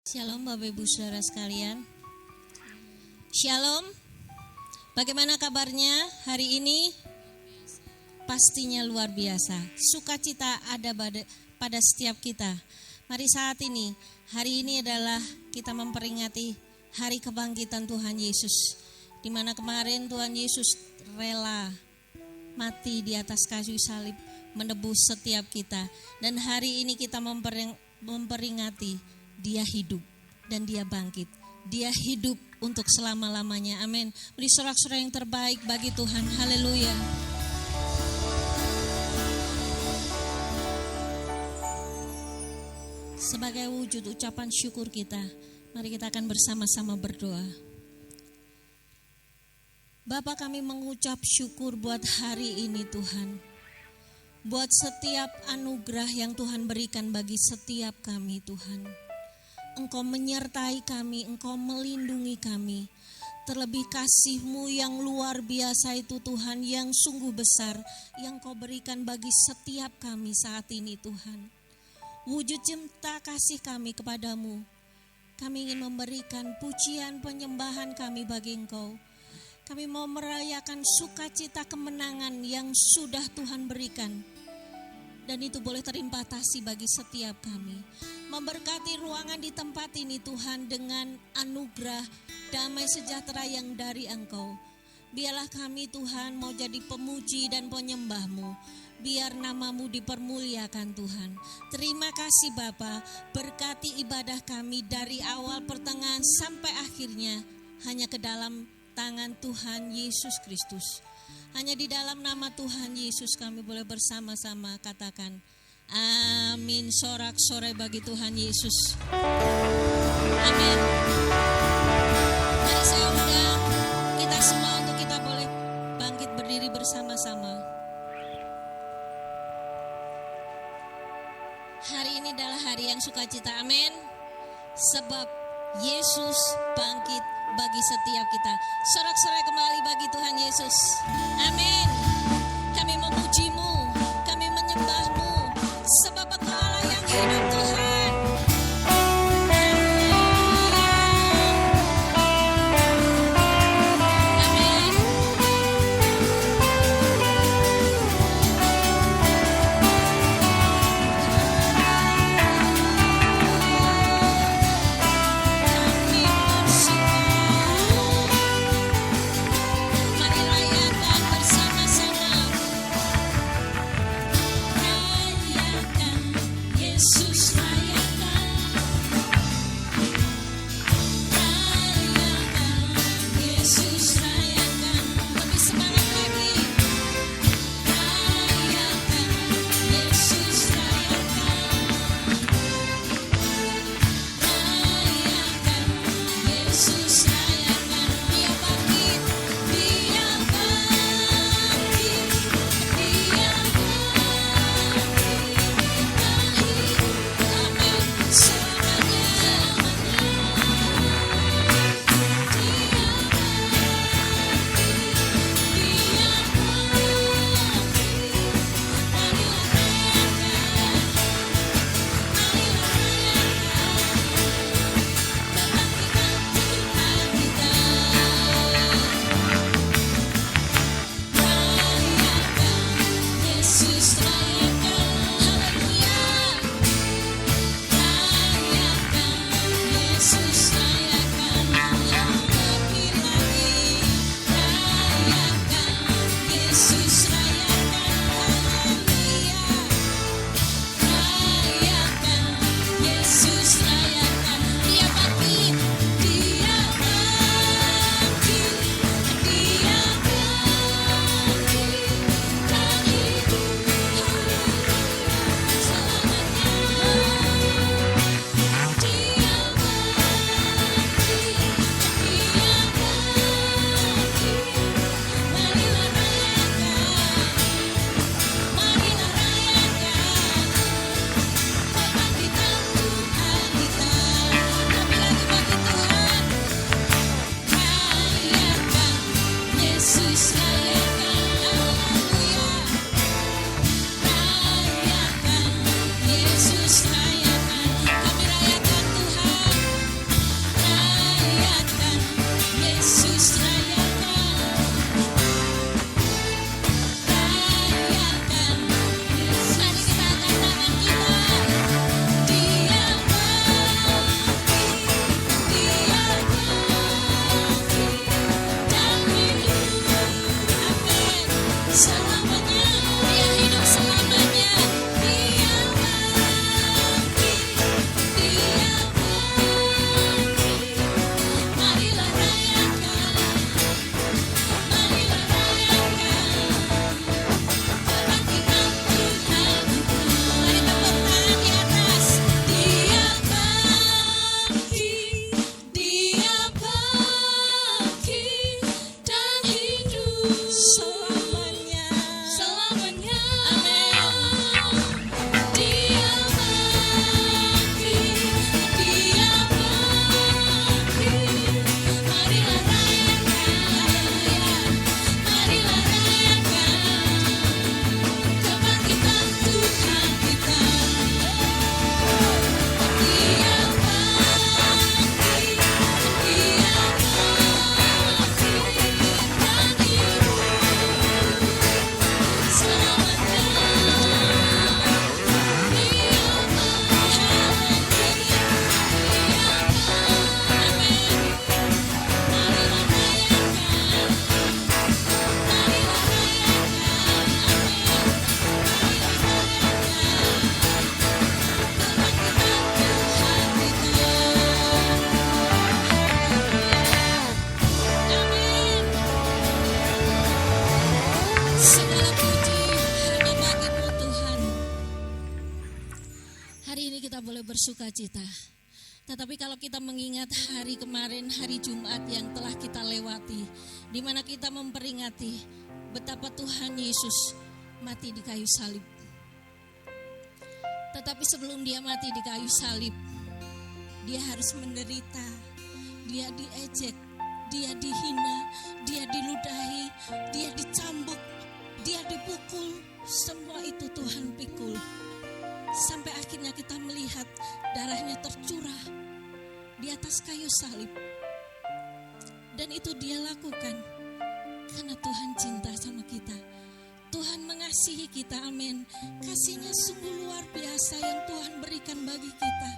Shalom Bapak Ibu Saudara sekalian. Shalom. Bagaimana kabarnya hari ini? Pastinya luar biasa. Sukacita ada pada setiap kita. Mari saat ini, hari ini adalah kita memperingati hari kebangkitan Tuhan Yesus. Di mana kemarin Tuhan Yesus rela mati di atas kayu salib menebus setiap kita. Dan hari ini kita memperingati Dia hidup dan Dia bangkit. Dia hidup untuk selama-lamanya. Amin. Beri sorak-sorai yang terbaik bagi Tuhan. Haleluya. Sebagai wujud ucapan syukur kita, mari kita akan bersama-sama berdoa. Bapa, kami mengucap syukur buat hari ini Tuhan. Buat setiap anugerah yang Tuhan berikan bagi setiap kami Tuhan. Engkau menyertai kami, Engkau melindungi kami. Terlebih kasih-Mu yang luar biasa itu Tuhan, yang sungguh besar, yang Kau berikan bagi setiap kami saat ini Tuhan. Wujud cinta kasih kami kepadamu, kami ingin memberikan pujian penyembahan kami bagi Engkau. Kami mau merayakan sukacita kemenangan yang sudah Tuhan berikan. Dan itu boleh terimpatasi bagi setiap kami. Memberkati ruangan di tempat ini Tuhan dengan anugerah damai sejahtera yang dari Engkau. Biarlah kami Tuhan mau jadi pemuji dan penyembah-Mu. Biar nama-Mu dipermuliakan Tuhan. Terima kasih Bapa, berkati ibadah kami dari awal pertengahan sampai akhirnya hanya ke dalam tangan Tuhan Yesus Kristus. Hanya di dalam nama Tuhan Yesus kami boleh bersama-sama katakan amin. Sorak-sorai bagi Tuhan Yesus. Amin. Mari saya undang kita semua untuk kita boleh bangkit berdiri bersama-sama. Hari ini adalah hari yang sukacita, amin. Sebab Yesus bangkit bagi setiap kita. Sorak-sorai kembali bagi Tuhan Yesus. Amin. Kami memuji-Mu, kami menyembah-Mu, sebab Engkau Allah yang hidup Tuhan. Mari rayakan bersama. bersukacita. Tetapi kalau kita mengingat hari kemarin, hari Jumat yang telah kita lewati, di mana kita memperingati betapa Tuhan Yesus mati di kayu salib. Tetapi sebelum dia mati di kayu salib, dia harus menderita, dia diejek, dia dihina, dia diludahi, dia dicambuk, dia dipukul. Semua itu Tuhan pikul. Sampai akhirnya kita melihat darahnya tercurah di atas kayu salib. Dan itu dia lakukan karena Tuhan cinta sama kita. Tuhan mengasihi kita, amin. Kasihnya sungguh luar biasa yang Tuhan berikan bagi kita.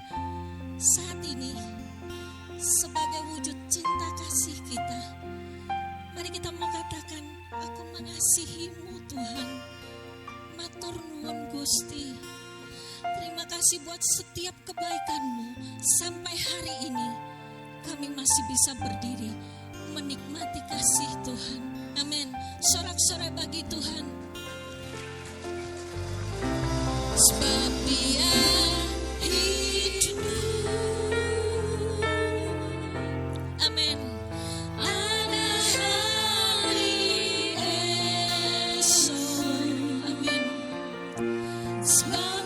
Saat ini sebagai wujud cinta kasih kita, mari kita mau katakan, aku mengasihimu Tuhan. Matur nuwun Gusti. Terima kasih buat setiap kebaikan-Mu. Sampai hari ini kami masih bisa berdiri menikmati kasih Tuhan. Amin. Sorak-sorai bagi Tuhan. Sebab Dia hidup. Amin. Ada hari esok. Amin. Sebab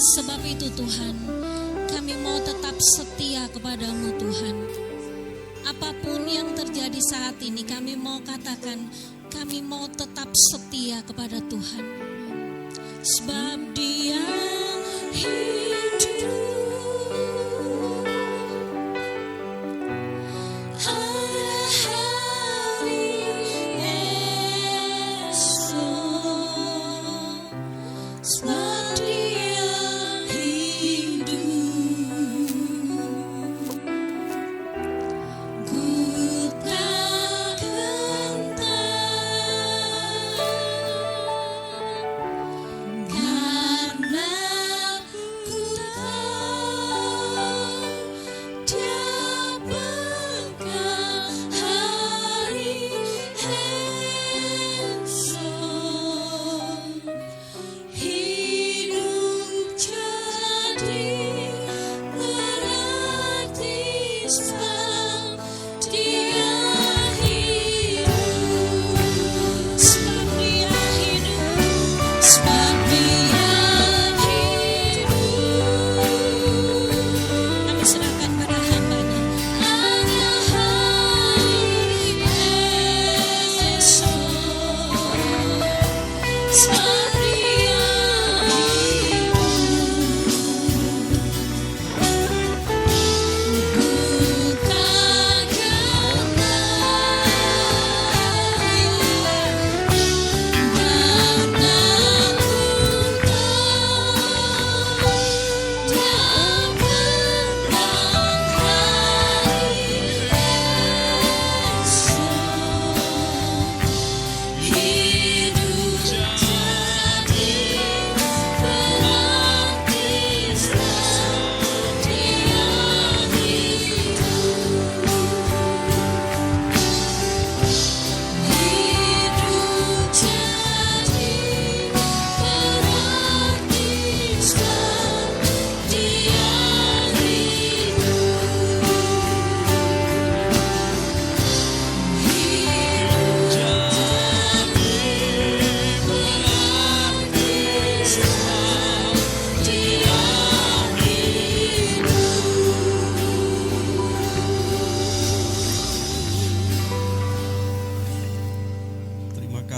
Sebab itu Tuhan, kami mau tetap setia kepadamu Tuhan. Apapun yang terjadi saat ini, kami mau katakan, kami mau tetap setia kepada Tuhan. Sebab Dia hidup.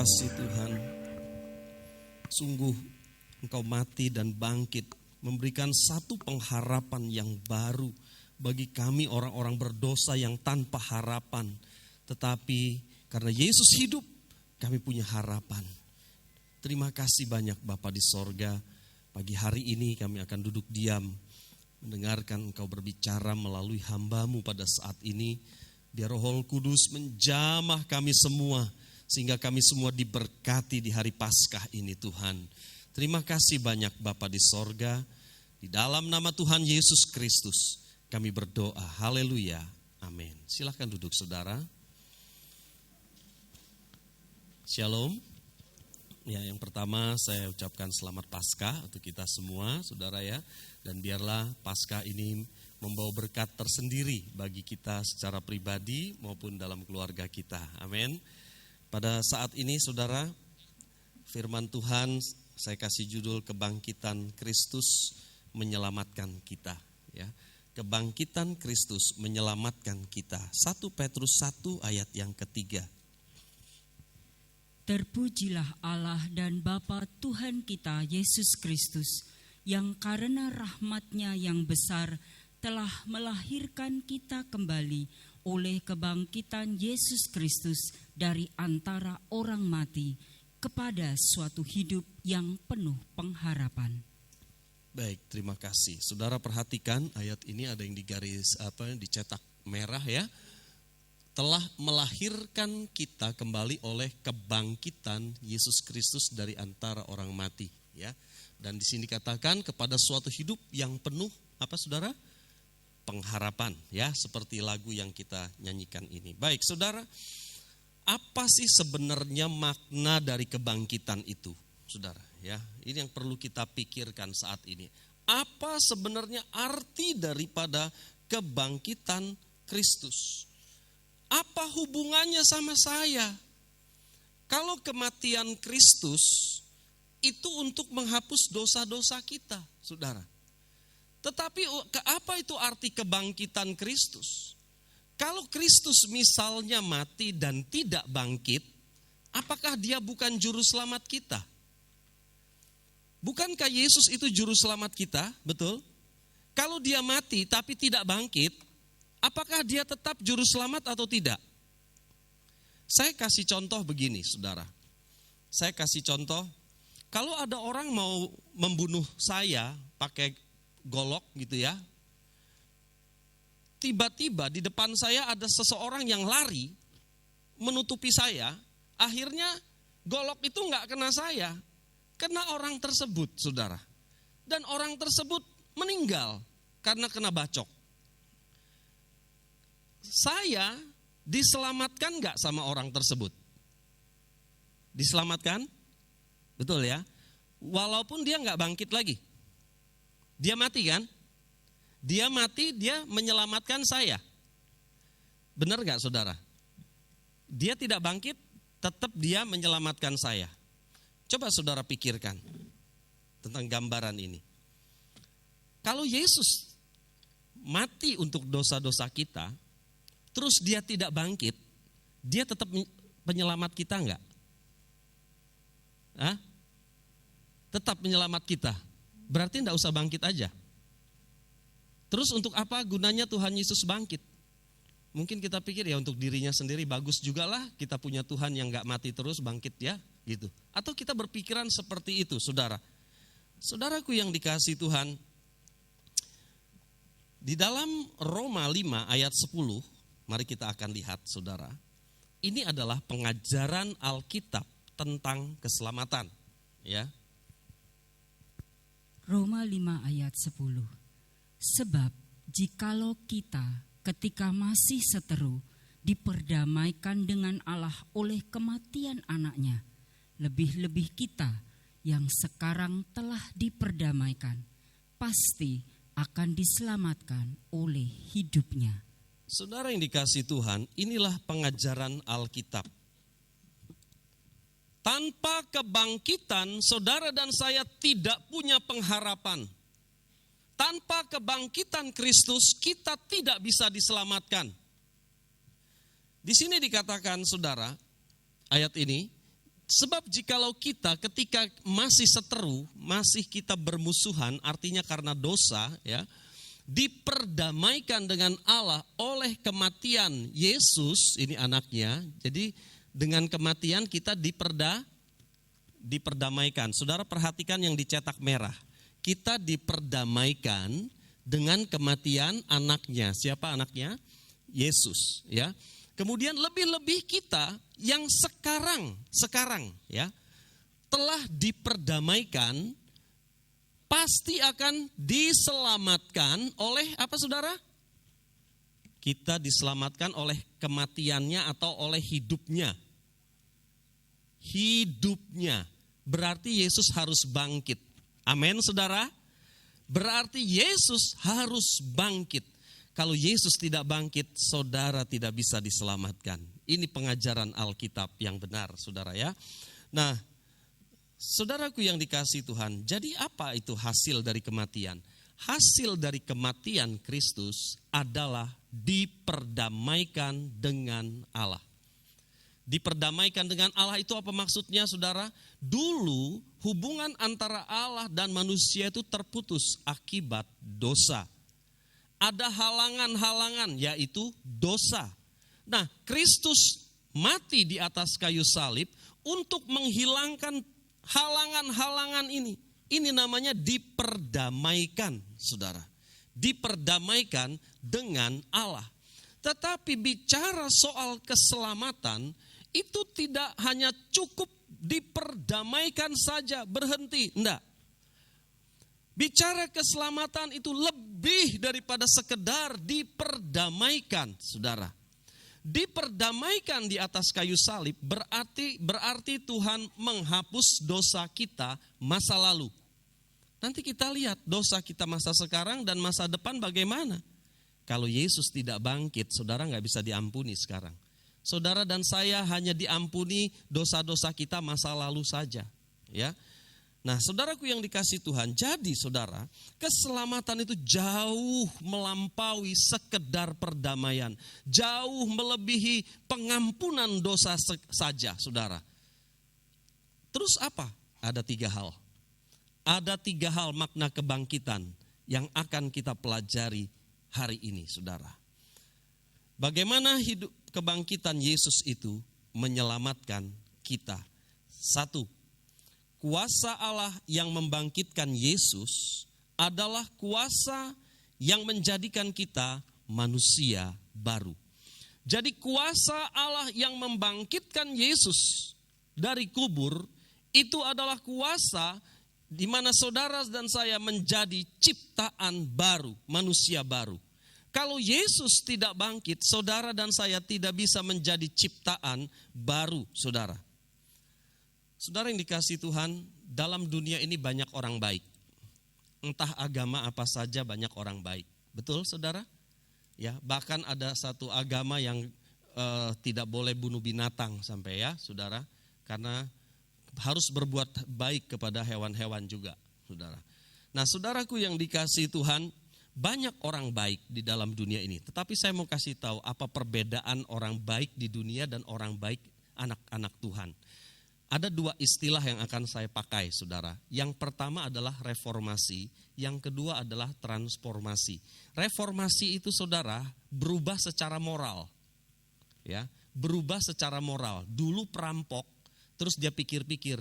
kasih Tuhan, sungguh Engkau mati dan bangkit, memberikan satu pengharapan yang baru bagi kami orang-orang berdosa yang tanpa harapan. Tetapi karena Yesus hidup, kami punya harapan. Terima kasih banyak Bapa di sorga. Pagi hari ini kami akan duduk diam, mendengarkan Engkau berbicara melalui hamba-Mu pada saat ini. Biar Roh Kudus menjamah kami semua, sehingga kami semua diberkati di hari Paskah ini Tuhan. Terima kasih banyak Bapa di sorga. Di dalam nama Tuhan Yesus Kristus kami berdoa. Haleluya. Amin. Silakan duduk saudara. Shalom. Ya, yang pertama saya ucapkan selamat Paskah untuk kita semua saudara ya. Dan biarlah Paskah ini membawa berkat tersendiri bagi kita secara pribadi maupun dalam keluarga kita. Amin. Pada saat ini saudara, firman Tuhan saya kasih judul Kebangkitan Kristus menyelamatkan kita. Ya, Kebangkitan Kristus menyelamatkan kita. 1 Petrus 1 ayat yang ketiga. Terpujilah Allah dan Bapa Tuhan kita Yesus Kristus, yang karena rahmat-Nya yang besar telah melahirkan kita kembali oleh kebangkitan Yesus Kristus dari antara orang mati kepada suatu hidup yang penuh pengharapan. Baik, terima kasih. Saudara perhatikan ayat ini ada yang digaris dicetak merah ya. Telah melahirkan kita kembali oleh kebangkitan Yesus Kristus dari antara orang mati ya. Dan di sini katakan kepada suatu hidup yang penuh apa saudara? Pengharapan ya, seperti lagu yang kita nyanyikan ini. Baik saudara, apa sih sebenarnya makna dari kebangkitan itu saudara ya? Ini yang perlu kita pikirkan saat ini. Apa sebenarnya arti daripada kebangkitan Kristus? Apa hubungannya sama saya? Kalau kematian Kristus itu untuk menghapus dosa-dosa kita, saudara. Tetapi apa itu arti kebangkitan Kristus? Kalau Kristus misalnya mati dan tidak bangkit, apakah dia bukan juru selamat kita? Bukankah Yesus itu juru selamat kita? Betul? Kalau dia mati tapi tidak bangkit, apakah dia tetap juru selamat atau tidak? Saya kasih contoh begini, saudara. Saya kasih contoh, kalau ada orang mau membunuh saya pakai golok gitu ya, tiba-tiba di depan saya ada seseorang yang lari menutupi saya, akhirnya golok itu nggak kena saya, kena orang tersebut, saudara. Dan orang tersebut meninggal karena kena bacok. Saya diselamatkan nggak sama orang tersebut? Diselamatkan? Betul ya? Walaupun dia nggak bangkit lagi. Dia mati kan? Dia mati, dia menyelamatkan saya. Benar nggak, saudara? Dia tidak bangkit, tetap dia menyelamatkan saya. Coba saudara pikirkan tentang gambaran ini. Kalau Yesus mati untuk dosa-dosa kita, terus dia tidak bangkit, dia tetap penyelamat kita enggak? Hah? Tetap penyelamat kita. Berarti enggak usah bangkit aja. Terus untuk apa gunanya Tuhan Yesus bangkit? Mungkin kita pikir ya untuk dirinya sendiri bagus juga lah kita punya Tuhan yang enggak mati terus bangkit ya gitu. Atau kita berpikiran seperti itu, saudara. Saudaraku yang dikasihi Tuhan, di dalam Roma 5 ayat 10, mari kita akan lihat, saudara. Ini adalah pengajaran Alkitab tentang keselamatan, ya. Roma 5 ayat 10. Sebab jikalau kita ketika masih seteru diperdamaikan dengan Allah oleh kematian anaknya, lebih-lebih kita yang sekarang telah diperdamaikan, pasti akan diselamatkan oleh hidupnya. Saudara yang dikasihi Tuhan, inilah pengajaran Alkitab. Tanpa kebangkitan, saudara dan saya tidak punya pengharapan. Tanpa kebangkitan Kristus, kita tidak bisa diselamatkan. Di sini dikatakan, saudara, ayat ini, sebab jikalau kita ketika masih seteru, masih kita bermusuhan, artinya karena dosa, ya, diperdamaikan dengan Allah oleh kematian Yesus, ini anaknya. Jadi dengan kematian kita diperdamaikan. Saudara perhatikan yang dicetak merah. Kita diperdamaikan dengan kematian anaknya. Siapa anaknya? Yesus, ya. Kemudian lebih-lebih kita yang sekarang ya telah diperdamaikan, pasti akan diselamatkan oleh apa, saudara? Kita diselamatkan oleh kematiannya atau oleh hidupnya. Hidupnya. Berarti Yesus harus bangkit. Amin, saudara. Berarti Yesus harus bangkit. Kalau Yesus tidak bangkit, saudara tidak bisa diselamatkan. Ini pengajaran Alkitab yang benar, saudara ya. Nah, saudaraku yang dikasihi Tuhan, jadi apa itu hasil dari kematian? Hasil dari kematian Kristus adalah diperdamaikan dengan Allah. Diperdamaikan dengan Allah itu apa maksudnya, saudara? Dulu hubungan antara Allah dan manusia itu terputus akibat dosa. Ada halangan-halangan, yaitu dosa. Nah, Kristus mati di atas kayu salib untuk menghilangkan halangan-halangan ini. Ini namanya diperdamaikan, saudara. Diperdamaikan dengan Allah. Tetapi bicara soal keselamatan, itu tidak hanya cukup diperdamaikan saja, berhenti. Enggak. Bicara keselamatan itu lebih daripada sekedar diperdamaikan, saudara. Diperdamaikan di atas kayu salib berarti Tuhan menghapus dosa kita masa lalu. Nanti kita lihat dosa kita masa sekarang dan masa depan bagaimana. Kalau Yesus tidak bangkit, saudara nggak bisa diampuni sekarang. Saudara dan saya hanya diampuni dosa-dosa kita masa lalu saja, ya. Nah, saudaraku yang dikasihi Tuhan, jadi saudara, keselamatan itu jauh melampaui sekedar perdamaian, jauh melebihi pengampunan dosa saja, saudara. Terus apa? Ada 3 hal. Ada 3 hal makna kebangkitan yang akan kita pelajari hari ini, saudara. Bagaimana hidup kebangkitan Yesus itu menyelamatkan kita? 1. Kuasa Allah yang membangkitkan Yesus adalah kuasa yang menjadikan kita manusia baru. Jadi kuasa Allah yang membangkitkan Yesus dari kubur itu adalah kuasa di mana saudara dan saya menjadi ciptaan baru, manusia baru. Kalau Yesus tidak bangkit, saudara dan saya tidak bisa menjadi ciptaan baru, saudara. Saudara yang dikasihi Tuhan, dalam dunia ini banyak orang baik. Entah agama apa saja banyak orang baik. Betul saudara? Ya, bahkan ada satu agama yang tidak boleh bunuh binatang sampai ya saudara. Karena harus berbuat baik kepada hewan-hewan juga saudara. Nah saudaraku yang dikasihi Tuhan, banyak orang baik di dalam dunia ini. Tetapi saya mau kasih tahu apa perbedaan orang baik di dunia dan orang baik anak-anak Tuhan. Ada 2 istilah yang akan saya pakai, saudara. Yang pertama adalah reformasi, yang kedua adalah transformasi. Reformasi itu, saudara, berubah secara moral. Ya, berubah secara moral. Dulu perampok, terus dia pikir-pikir,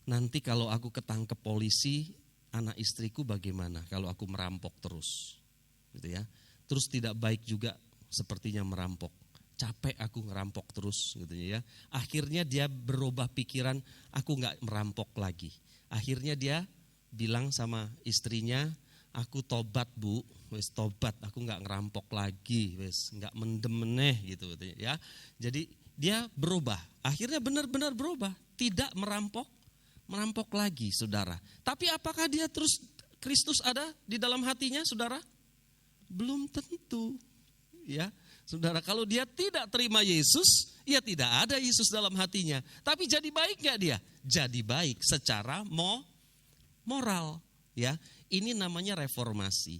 nanti kalau aku ketangkep polisi, anak istriku bagaimana kalau aku merampok terus? Gitu ya. Terus tidak baik juga sepertinya merampok. Capek aku ngerampok terus gitu ya. Akhirnya dia berubah pikiran, aku gak merampok lagi. Akhirnya dia bilang sama istrinya, aku tobat bu, wes tobat, aku gak ngerampok lagi, wes gak mendem meneh gitu ya. Jadi dia berubah, akhirnya benar-benar berubah, tidak merampok lagi saudara. Tapi apakah dia terus Kristus ada di dalam hatinya saudara? Belum tentu ya. Saudara, kalau dia tidak terima Yesus, ya tidak ada Yesus dalam hatinya. Tapi jadi baik gak dia? Jadi baik secara moral. Ya, ini namanya reformasi.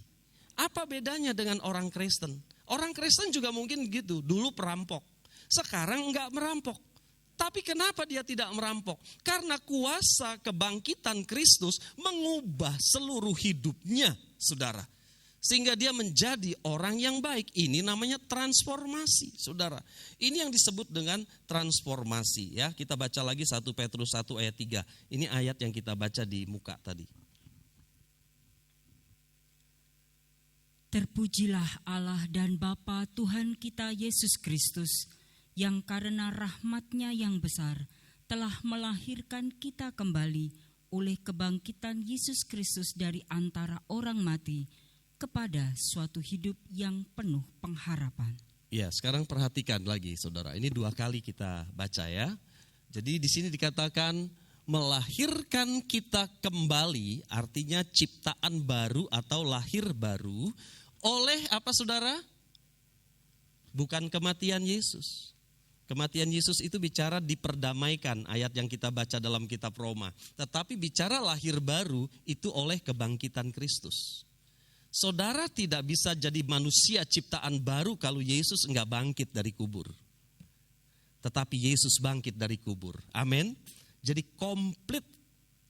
Apa bedanya dengan orang Kristen? Orang Kristen juga mungkin gitu, dulu perampok. Sekarang enggak merampok. Tapi kenapa dia tidak merampok? Karena kuasa kebangkitan Kristus mengubah seluruh hidupnya, saudara. Sehingga dia menjadi orang yang baik. Ini namanya transformasi, saudara. Ini yang disebut dengan transformasi. Ya, kita baca lagi 1 Petrus 1 ayat 3. Ini ayat yang kita baca di muka tadi. Terpujilah Allah dan Bapa Tuhan kita Yesus Kristus, yang karena rahmat-Nya yang besar telah melahirkan kita kembali oleh kebangkitan Yesus Kristus dari antara orang mati, kepada suatu hidup yang penuh pengharapan. Ya, sekarang perhatikan lagi saudara. Ini 2 kali kita baca ya. Jadi di sini dikatakan melahirkan kita kembali, artinya ciptaan baru atau lahir baru oleh apa saudara? Bukan kematian Yesus. Kematian Yesus itu bicara diperdamaikan, ayat yang kita baca dalam kitab Roma. Tetapi bicara lahir baru itu oleh kebangkitan Kristus. Saudara tidak bisa jadi manusia ciptaan baru kalau Yesus enggak bangkit dari kubur. Tetapi Yesus bangkit dari kubur. Amin. Jadi komplit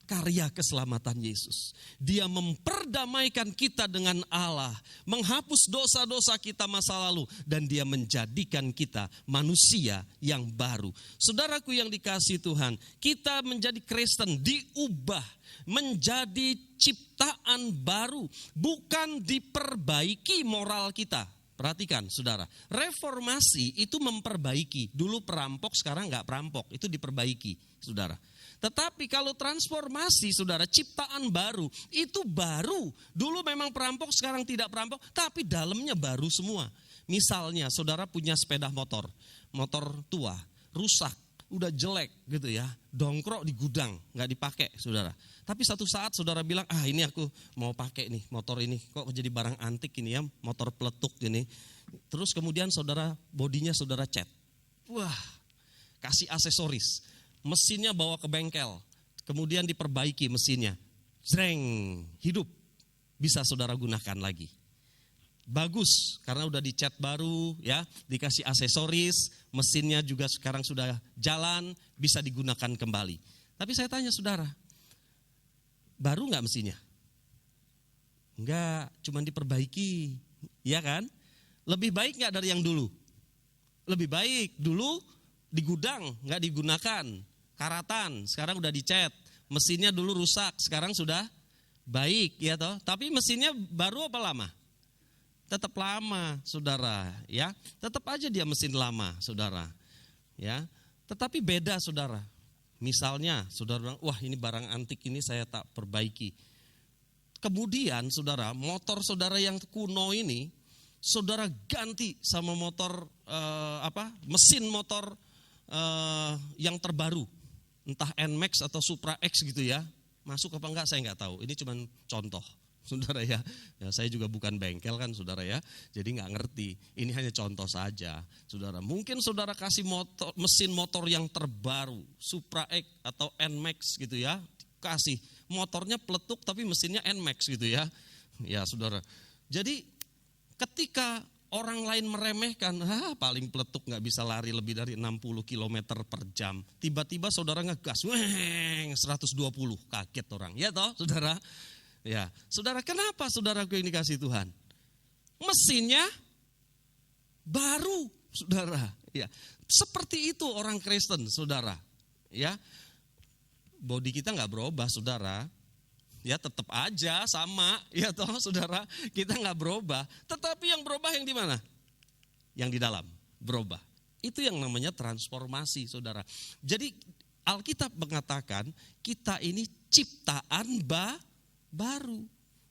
karya keselamatan Yesus. Dia memperdamaikan kita dengan Allah, menghapus dosa-dosa kita masa lalu, dan dia menjadikan kita manusia yang baru. Saudaraku yang dikasihi Tuhan, kita menjadi Kristen diubah menjadi ciptaan baru, bukan diperbaiki moral kita. Perhatikan saudara, reformasi itu memperbaiki. Dulu perampok, sekarang enggak perampok, itu diperbaiki saudara. Tetapi kalau transformasi saudara, ciptaan baru, itu baru. Dulu memang perampok, sekarang tidak perampok, tapi dalamnya baru semua. Misalnya saudara punya sepeda motor tua, rusak, udah jelek gitu ya, dongkrok di gudang, gak dipakai saudara. Tapi satu saat saudara bilang, ini aku mau pakai nih motor ini, kok jadi barang antik ini ya, motor peletuk ini. Terus kemudian saudara, bodinya saudara cat. Wah, kasih aksesoris. Mesinnya bawa ke bengkel, kemudian diperbaiki mesinnya, zreng, hidup, bisa saudara gunakan lagi. Bagus, karena udah dicat baru, ya, dikasih aksesoris, mesinnya juga sekarang sudah jalan, bisa digunakan kembali. Tapi saya tanya saudara, baru nggak mesinnya? Enggak, cuma diperbaiki, ya kan? Lebih baik nggak dari yang dulu? Lebih baik, dulu di gudang nggak digunakan, karatan, sekarang udah dicat, mesinnya dulu rusak, sekarang sudah baik, ya toh. Tapi mesinnya baru apa lama? Tetap lama, saudara, ya. Tetap aja dia mesin lama, saudara, ya. Tetapi beda, saudara. Misalnya, saudara bilang, wah ini barang antik ini saya tak perbaiki. Kemudian, saudara, motor saudara yang kuno ini, saudara ganti sama motor mesin motor yang terbaru, entah NMAX atau Supra X gitu ya. Masuk apa enggak saya enggak tahu. Ini cuma contoh. Saudara ya, saya juga bukan bengkel kan saudara ya, jadi nggak ngerti. Ini hanya contoh saja, saudara. Mungkin saudara kasih mesin motor yang terbaru, Supra X atau NMAX gitu ya, kasih motornya peletuk tapi mesinnya NMAX gitu ya, ya saudara. Jadi ketika orang lain meremehkan, paling peletuk nggak bisa lari lebih dari 60 km per jam. Tiba-tiba saudara ngegas, 120, kaget orang, ya toh saudara. Ya, saudara, kenapa saudaraku yang dikasih Tuhan? Mesinnya baru, saudara. Ya, seperti itu orang Kristen, saudara. Ya, body kita nggak berubah, saudara. Ya, tetap aja sama, ya toh, saudara. Kita nggak berubah. Tetapi yang berubah yang di mana? Yang di dalam berubah. Itu yang namanya transformasi, saudara. Jadi Alkitab mengatakan kita ini ciptaan baru,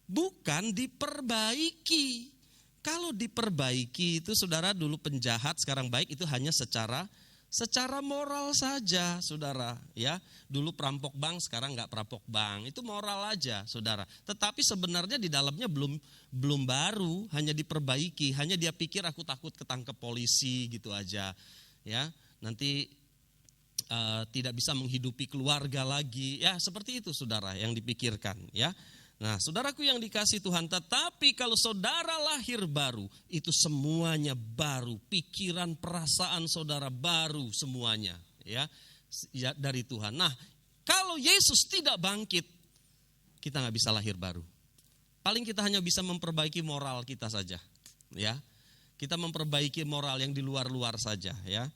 bukan diperbaiki. Kalau diperbaiki itu saudara dulu penjahat, sekarang baik, itu hanya secara moral saja, saudara. Ya, dulu perampok bank, sekarang nggak perampok bank, itu moral aja, saudara. Tetapi sebenarnya di dalamnya belum baru, hanya diperbaiki. Hanya dia pikir aku takut ketangkep polisi gitu aja, ya. Nanti tidak bisa menghidupi keluarga lagi, ya seperti itu saudara yang dipikirkan, ya. Nah, saudaraku yang dikasih Tuhan, tetapi kalau saudara lahir baru, itu semuanya baru, pikiran, perasaan saudara baru semuanya, ya dari Tuhan. Nah, kalau Yesus tidak bangkit, kita nggak bisa lahir baru. Paling kita hanya bisa memperbaiki moral kita saja, ya. Kita memperbaiki moral yang di luar-luar saja, ya.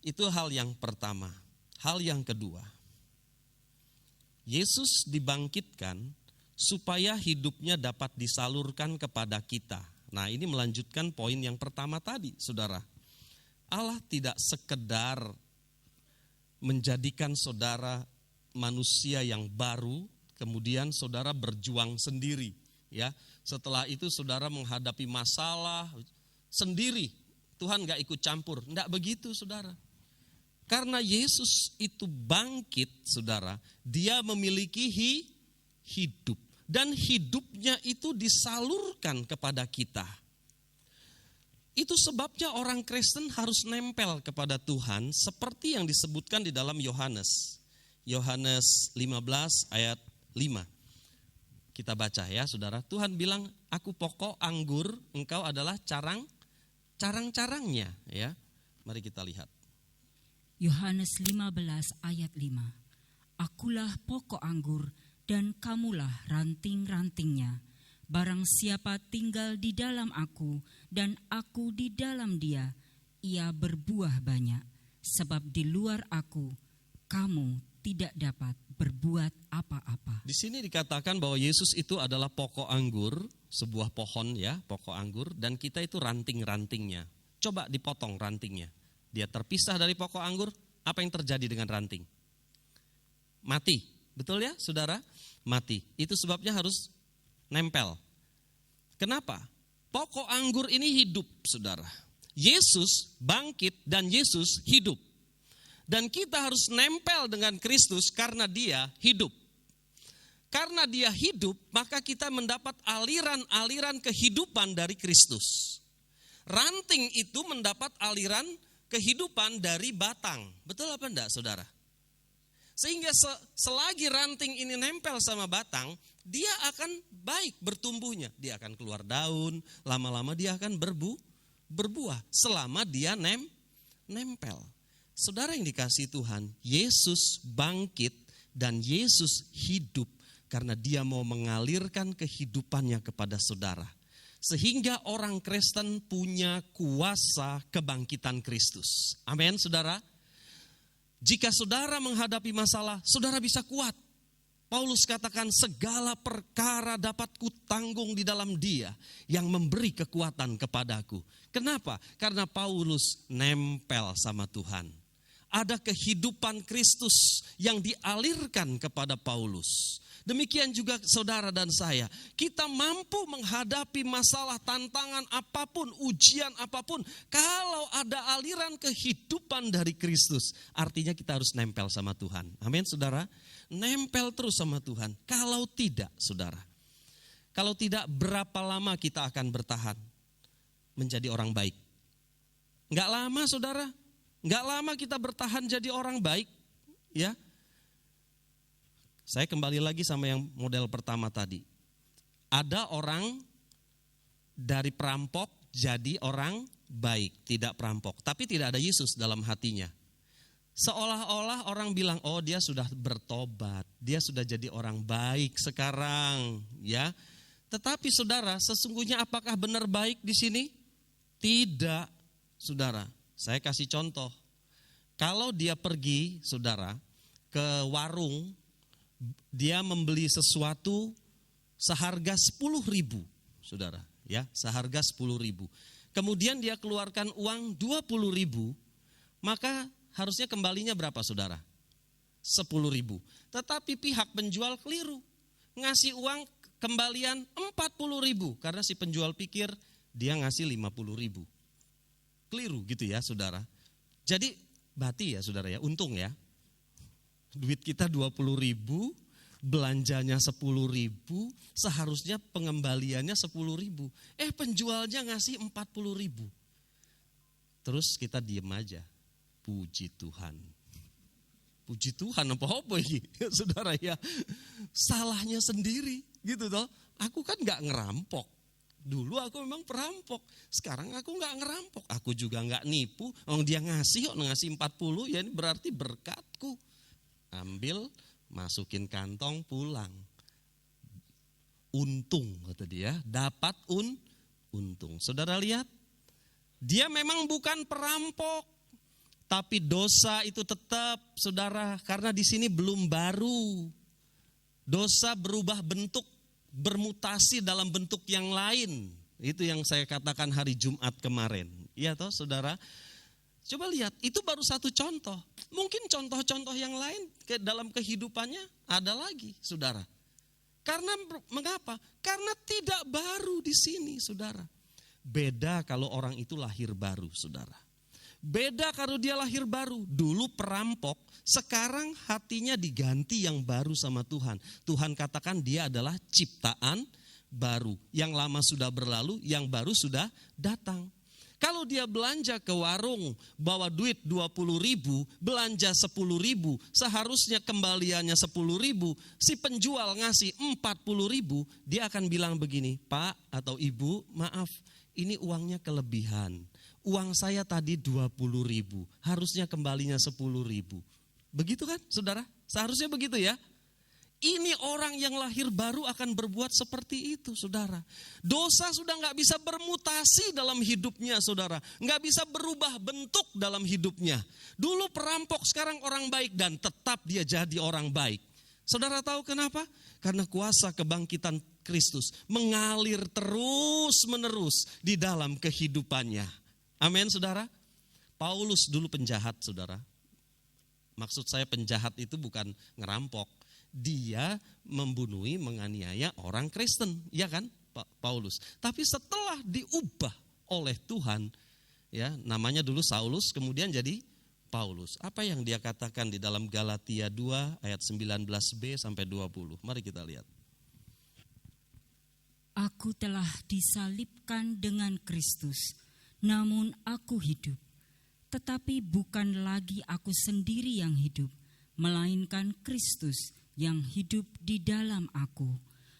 Itu hal yang pertama. Hal yang kedua, Yesus dibangkitkan supaya hidupnya dapat disalurkan kepada kita. Nah, ini melanjutkan poin yang pertama tadi, saudara. Allah tidak sekedar menjadikan saudara manusia yang baru, kemudian saudara berjuang sendiri, ya. Setelah itu saudara menghadapi masalah sendiri, Tuhan gak ikut campur. Enggak begitu, saudara. Karena Yesus itu bangkit, saudara, dia memiliki hidup. Dan hidupnya itu disalurkan kepada kita. Itu sebabnya orang Kristen harus nempel kepada Tuhan seperti yang disebutkan di dalam Yohanes. Yohanes 15 ayat 5. Kita baca ya saudara. Tuhan bilang, aku pokok anggur, engkau adalah carang-carangnya. Ya, mari kita lihat. Yohanes 15 ayat 5. Akulah pokok anggur dan kamulah ranting-rantingnya. Barang siapa tinggal di dalam aku dan aku di dalam dia, ia berbuah banyak. Sebab di luar aku, kamu tidak dapat berbuat apa-apa. Di sini dikatakan bahwa Yesus itu adalah pokok anggur, sebuah pohon ya, pokok anggur, dan kita itu ranting-rantingnya. Coba dipotong rantingnya. Dia terpisah dari pokok anggur, apa yang terjadi dengan ranting? Mati, betul ya saudara? Mati. Itu sebabnya harus nempel. Kenapa? Pokok anggur ini hidup, saudara. Yesus bangkit dan Yesus hidup. Dan kita harus nempel dengan Kristus karena dia hidup. Karena dia hidup, maka kita mendapat aliran-aliran kehidupan dari Kristus. Ranting itu mendapat aliran kehidupan dari batang. Betul apa enggak, saudara? Sehingga selagi ranting ini nempel sama batang, dia akan baik bertumbuhnya. Dia akan keluar daun, lama-lama dia akan berbuah selama dia nempel. Saudara yang dikasihi Tuhan, Yesus bangkit dan Yesus hidup karena dia mau mengalirkan kehidupannya kepada saudara. Sehingga orang Kristen punya kuasa kebangkitan Kristus. Amin, saudara. Jika saudara menghadapi masalah, saudara bisa kuat. Paulus katakan segala perkara dapat kutanggung di dalam Dia yang memberi kekuatan kepadaku. Kenapa? Karena Paulus nempel sama Tuhan. Ada kehidupan Kristus yang dialirkan kepada Paulus. Demikian juga saudara dan saya, kita mampu menghadapi masalah, tantangan apapun, ujian apapun. Kalau ada aliran kehidupan dari Kristus, artinya kita harus nempel sama Tuhan. Amin, saudara. Nempel terus sama Tuhan. Kalau tidak, saudara, kalau tidak, berapa lama kita akan bertahan menjadi orang baik? Enggak lama, saudara. Enggak lama kita bertahan jadi orang baik, ya. Saya kembali lagi sama yang model pertama tadi. Ada orang dari perampok jadi orang baik, tidak perampok. Tapi tidak ada Yesus dalam hatinya. Seolah-olah orang bilang, oh dia sudah bertobat, dia sudah jadi orang baik sekarang, ya. Tetapi saudara, sesungguhnya apakah benar baik di sini? Tidak, saudara. Saya kasih contoh. Kalau dia pergi, saudara, ke warung, dia membeli sesuatu seharga 10.000, saudara, ya, seharga 10.000. Kemudian dia keluarkan uang 20.000, maka harusnya kembalinya berapa, saudara? 10.000. Tetapi pihak penjual keliru, ngasih uang kembalian 40.000 karena si penjual pikir dia ngasih 50.000. Keliru gitu ya, saudara. Jadi bati ya, saudara ya, untung ya. Duit kita 20.000, belanjanya 10.000, seharusnya pengembaliannya 10.000. Penjualnya ngasih 40.000. Terus kita diem aja. Puji Tuhan. Puji Tuhan apa ini? Saudara ya, salahnya sendiri gitu toh. Aku kan gak ngerampok. Dulu aku memang perampok, sekarang aku gak ngerampok. Aku juga gak nipu. Dia ngasih 40, ya ini berarti berkatku. Ambil, masukin kantong, pulang. Untung kata dia, dapat untung. Saudara lihat, dia memang bukan perampok, tapi dosa itu tetap, saudara, karena di sini belum baru. Dosa berubah bentuk, bermutasi dalam bentuk yang lain. Itu yang saya katakan hari Jumat kemarin. Iya toh, saudara? Coba lihat, itu baru satu contoh. Mungkin contoh-contoh yang lain dalam kehidupannya ada lagi, saudara. Karena mengapa? Karena tidak baru di sini, saudara. Beda kalau orang itu lahir baru, saudara. Beda kalau dia lahir baru. Dulu perampok, sekarang hatinya diganti yang baru sama Tuhan. Tuhan katakan dia adalah ciptaan baru. Yang lama sudah berlalu, yang baru sudah datang. Kalau dia belanja ke warung, bawa duit 20.000, belanja 10.000, seharusnya kembaliannya 10.000, si penjual ngasih 40.000, dia akan bilang begini, Pak atau Ibu, maaf, ini uangnya kelebihan. Uang saya tadi 20.000, harusnya kembalinya 10.000. Begitu kan, saudara? Seharusnya begitu ya. Ini orang yang lahir baru akan berbuat seperti itu, saudara. Dosa sudah gak bisa bermutasi dalam hidupnya, saudara. Gak bisa berubah bentuk dalam hidupnya. Dulu perampok, sekarang orang baik dan tetap dia jadi orang baik. Saudara tahu kenapa? Karena kuasa kebangkitan Kristus mengalir terus menerus di dalam kehidupannya. Amin, saudara. Paulus dulu penjahat, saudara. Maksud saya penjahat itu bukan ngerampok. Dia membunuhi, menganiaya orang Kristen, ya kan, Paulus. Tapi setelah diubah oleh Tuhan, ya namanya dulu Saulus, kemudian jadi Paulus. Apa yang dia katakan di dalam Galatia 2 ayat 19b sampai 20? Mari kita lihat. Aku telah disalibkan dengan Kristus, namun aku hidup. Tetapi bukan lagi aku sendiri yang hidup, melainkan Kristus yang hidup di dalam aku.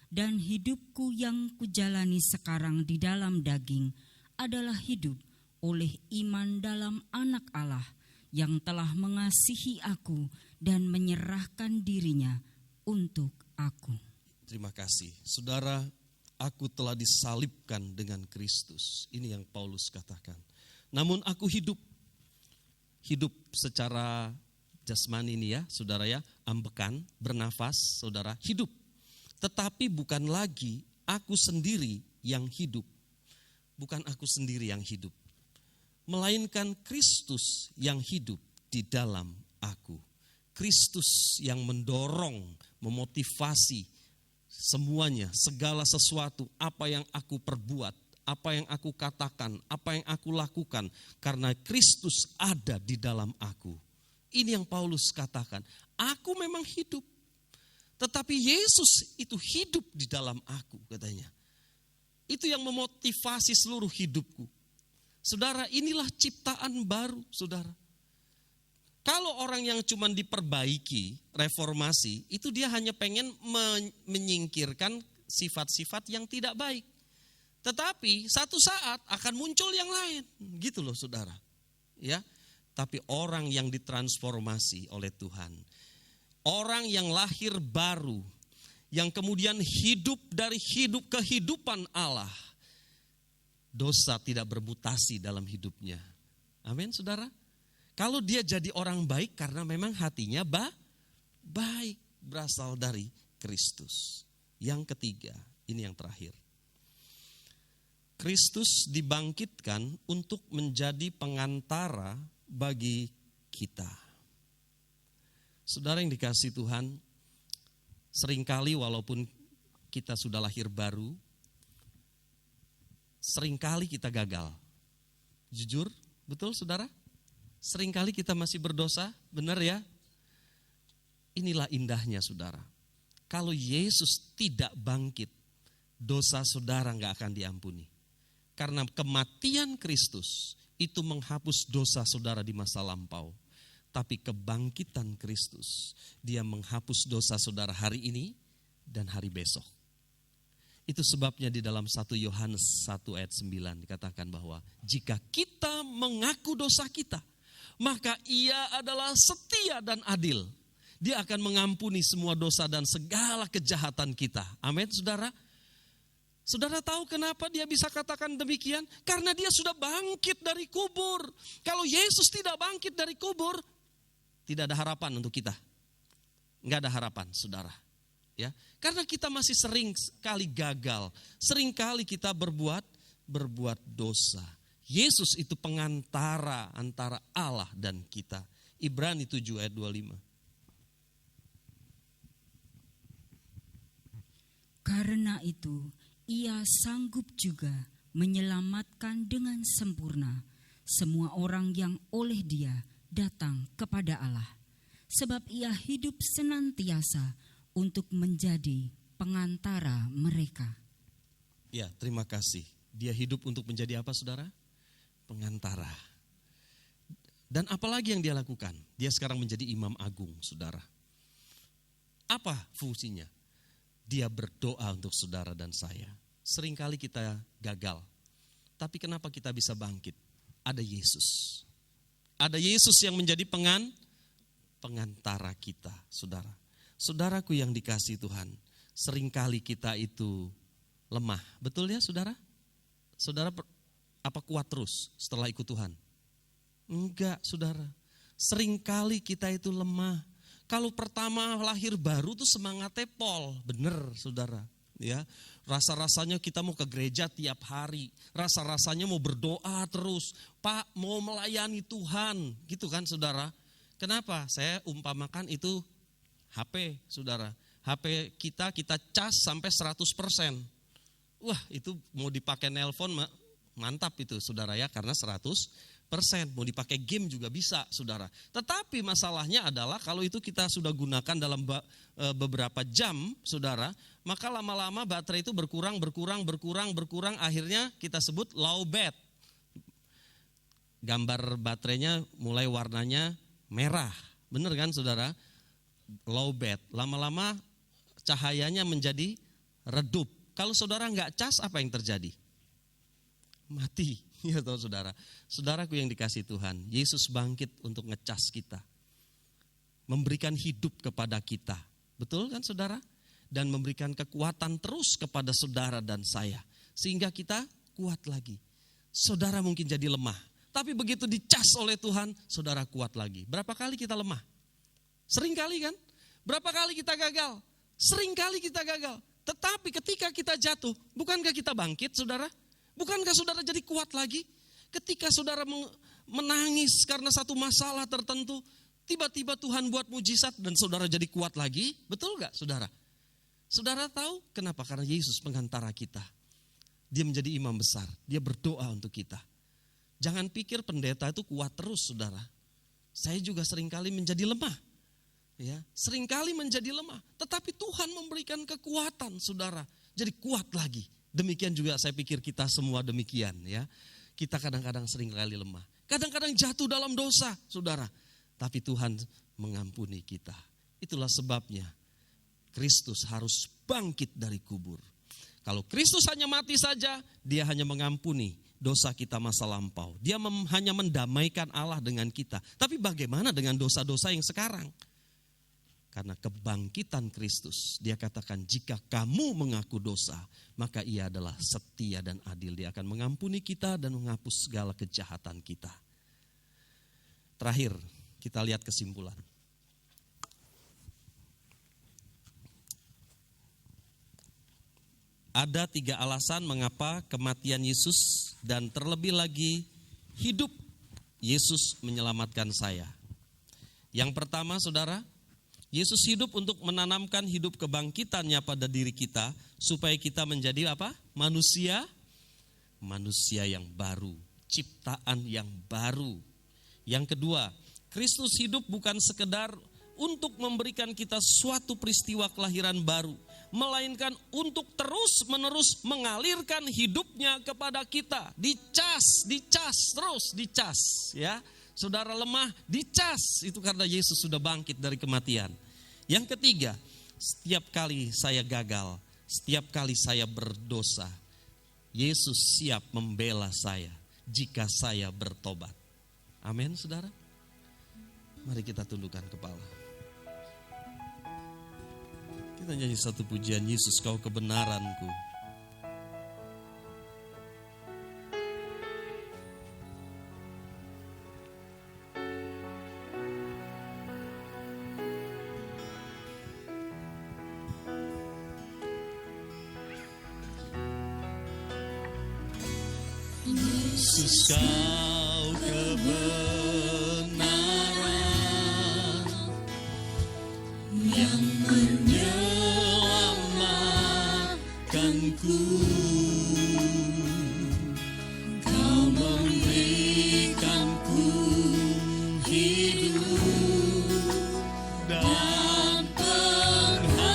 Dan hidupku yang kujalani sekarang di dalam daging adalah hidup oleh iman dalam Anak Allah yang telah mengasihi aku dan menyerahkan dirinya untuk aku. Terima kasih. Saudara, aku telah disalibkan dengan Kristus. Ini yang Paulus katakan. Namun aku hidup secara jasmani ini ya, saudara ya, ambekan, bernafas, saudara, hidup. Tetapi bukan lagi aku sendiri yang hidup. Bukan aku sendiri yang hidup. Melainkan Kristus yang hidup di dalam aku. Kristus yang mendorong, memotivasi semuanya, segala sesuatu, apa yang aku perbuat, apa yang aku katakan, apa yang aku lakukan. Karena Kristus ada di dalam aku. Ini yang Paulus katakan, aku memang hidup. Tetapi Yesus itu hidup di dalam aku, katanya. Itu yang memotivasi seluruh hidupku. Saudara, inilah ciptaan baru, saudara. Kalau orang yang cuma diperbaiki, reformasi, itu dia hanya pengen menyingkirkan sifat-sifat yang tidak baik. Tetapi satu saat akan muncul yang lain, gitu loh saudara. Ya, tapi orang yang ditransformasi oleh Tuhan, orang yang lahir baru, yang kemudian hidup dari kehidupan Allah, dosa tidak bermutasi dalam hidupnya. Amin, saudara. Kalau dia jadi orang baik karena memang hatinya baik, berasal dari Kristus. Yang ketiga, ini yang terakhir. Kristus dibangkitkan untuk menjadi pengantara bagi kita. Saudara yang dikasihi Tuhan, seringkali walaupun kita sudah lahir baru, seringkali kita gagal. Jujur, betul saudara? Seringkali kita masih berdosa, benar ya? Inilah indahnya saudara. Kalau Yesus tidak bangkit, dosa saudara gak akan diampuni. Karena kematian Kristus itu menghapus dosa saudara di masa lampau. Tapi kebangkitan Kristus, dia menghapus dosa saudara hari ini dan hari besok. Itu sebabnya di dalam 1 Yohanes 1 ayat 9 dikatakan bahwa jika kita mengaku dosa kita, maka ia adalah setia dan adil. Dia akan mengampuni semua dosa dan segala kejahatan kita. Amin, saudara. Saudara tahu kenapa dia bisa katakan demikian? Karena dia sudah bangkit dari kubur. Kalau Yesus tidak bangkit dari kubur, tidak ada harapan untuk kita. Enggak ada harapan, saudara. Ya, karena kita masih sering kali gagal, sering kali kita berbuat dosa. Yesus itu pengantara antara Allah dan kita. Ibrani 7 ayat 25. Karena itu, ia sanggup juga menyelamatkan dengan sempurna semua orang yang oleh dia datang kepada Allah. Sebab ia hidup senantiasa untuk menjadi pengantara mereka. Ya, terima kasih. Dia hidup untuk menjadi apa saudara? Pengantara. Dan apalagi yang dia lakukan? Dia sekarang menjadi imam agung, saudara. Apa fungsinya? Dia berdoa untuk saudara dan saya. Seringkali kita gagal. Tapi kenapa kita bisa bangkit? Ada Yesus. Ada Yesus yang menjadi pengantara kita, saudara. Saudaraku yang dikasihi Tuhan, seringkali kita itu lemah. Betul ya saudara? Saudara apa kuat terus setelah ikut Tuhan? Enggak, saudara. Seringkali kita itu lemah. Kalau pertama lahir baru tuh semangatnya pol, bener saudara. Ya, rasa-rasanya kita mau ke gereja tiap hari. Rasa-rasanya mau berdoa terus. Pak, mau melayani Tuhan, gitu kan saudara. Kenapa? Saya umpamakan itu HP, saudara. HP kita cas sampai 100%. Wah, itu mau dipakai nelpon mantap itu saudara ya, karena 100%. Mau dipakai game juga bisa saudara. Tetapi masalahnya adalah kalau itu kita sudah gunakan dalam beberapa jam saudara, maka lama-lama baterai itu berkurang, akhirnya kita sebut low bat. Gambar baterainya mulai warnanya merah, bener kan saudara? low bat. Lama-lama cahayanya menjadi redup. Kalau saudara nggak cas, apa yang terjadi? Mati. Ya tahu saudara. Saudaraku yang dikasih Tuhan, Yesus bangkit untuk ngecas kita. Memberikan hidup kepada kita. Betul kan saudara? Dan memberikan kekuatan terus kepada saudara dan saya. Sehingga kita kuat lagi. Saudara mungkin jadi lemah. Tapi begitu dicas oleh Tuhan, saudara kuat lagi. Berapa kali kita lemah? Sering kali kan? Berapa kali kita gagal? Sering kali kita gagal. Tetapi ketika kita jatuh, bukankah kita bangkit saudara? Bukankah saudara jadi kuat lagi? Ketika saudara menangis karena satu masalah tertentu, tiba-tiba Tuhan buat mujizat dan saudara jadi kuat lagi. Betul gak saudara? Saudara tahu kenapa? Karena Yesus pengantara kita. Dia menjadi imam besar. Dia berdoa untuk kita. Jangan pikir pendeta itu kuat terus saudara. Saya juga seringkali menjadi lemah. Ya, seringkali menjadi lemah. Tetapi Tuhan memberikan kekuatan saudara. Jadi kuat lagi. Demikian juga saya pikir kita semua demikian ya. Kita kadang-kadang seringkali lemah. Kadang-kadang jatuh dalam dosa saudara. Tapi Tuhan mengampuni kita. Itulah sebabnya Kristus harus bangkit dari kubur. Kalau Kristus hanya mati saja, dia hanya mengampuni dosa kita masa lampau. Dia hanya mendamaikan Allah dengan kita. Tapi bagaimana dengan dosa-dosa yang sekarang? Karena kebangkitan Kristus, dia katakan jika kamu mengaku dosa, maka ia adalah setia dan adil. Dia akan mengampuni kita dan menghapus segala kejahatan kita. Terakhir, kita lihat kesimpulan. Ada 3 alasan mengapa kematian Yesus dan terlebih lagi hidup Yesus menyelamatkan saya. Yang pertama saudara, Yesus hidup untuk menanamkan hidup kebangkitannya pada diri kita supaya kita menjadi apa? Manusia yang baru, ciptaan yang baru. Yang kedua, Kristus hidup bukan sekedar untuk memberikan kita suatu peristiwa kelahiran baru, melainkan untuk terus-menerus mengalirkan hidupnya kepada kita. Dicas ya. Saudara lemah, dicas. Itu karena Yesus sudah bangkit dari kematian. Yang ketiga, setiap kali saya gagal, setiap kali saya berdosa, Yesus siap membela saya jika saya bertobat. Amin, saudara. Mari kita tundukkan kepala. Kita nyanyi satu pujian, Yesus kau kebenaranku. Yesus kau kebenaran yang menyelamatkanku. Kau memberikanku hidup dan pengharapan.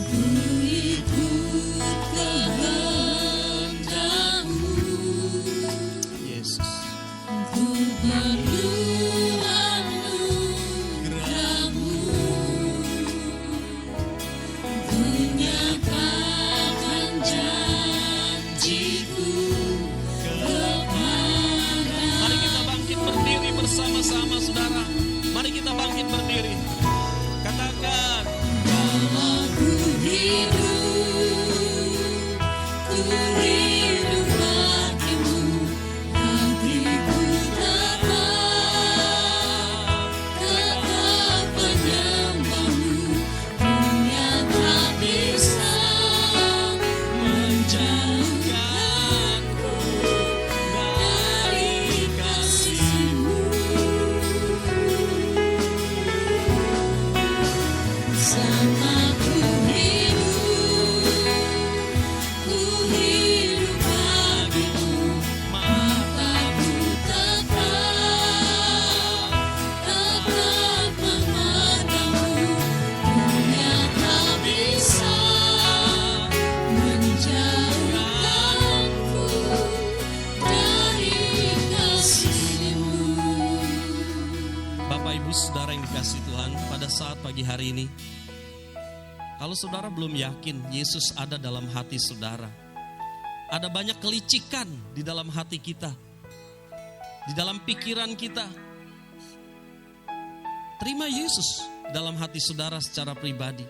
Ku ikut kehendak-Mu, Yesus. Ku perlu anugerah-Mu, ku nyatakan janji-Ku kepada. Mari kita bangkit berdiri bersama-sama saudara. Mari kita bangkit berdiri. Katakan, kalau ku hidup bagimu, hatiku tetap menyembah-Mu. Dunia tak bisa menjauhkanku dari kasih-Mu. Sama ku hidup bagimu, mataku tetap memandang-Mu. Dunia tak bisa menjauhkanku dari kasih-Mu. pagi hari ini, kalau saudara belum yakin Yesus ada dalam hati saudara, ada banyak kelicikan di dalam hati kita, di dalam pikiran kita. Terima Yesus dalam hati saudara secara pribadi.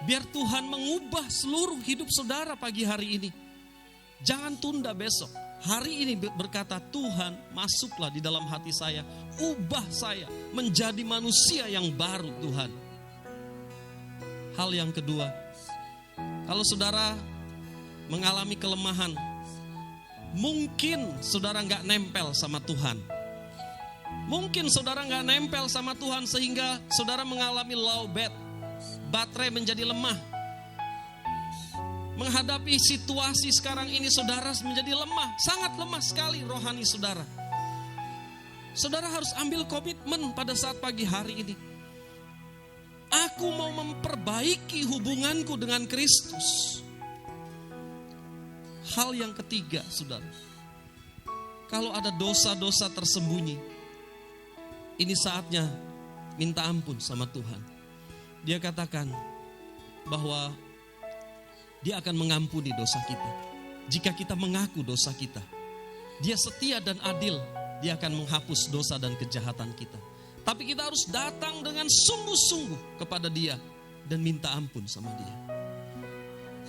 Biar Tuhan mengubah seluruh hidup saudara pagi hari ini. Jangan tunda besok. Hari ini berkata, Tuhan masuklah di dalam hati saya. Ubah saya menjadi manusia yang baru Tuhan. Hal yang kedua, kalau saudara mengalami kelemahan, mungkin saudara gak nempel sama Tuhan. Mungkin saudara gak nempel sama Tuhan sehingga saudara mengalami low bat. Baterai menjadi lemah. Menghadapi situasi sekarang ini saudara menjadi lemah. Sangat lemah sekali rohani saudara. Saudara harus ambil komitmen pada saat pagi hari ini. Aku mau memperbaiki hubunganku dengan Kristus. Hal yang ketiga saudara. Kalau ada dosa-dosa tersembunyi, ini saatnya minta ampun sama Tuhan. Dia katakan bahwa Dia akan mengampuni dosa kita. Jika kita mengaku dosa kita, Dia setia dan adil. Dia akan menghapus dosa dan kejahatan kita. Tapi kita harus datang dengan sungguh-sungguh kepada Dia dan minta ampun sama Dia.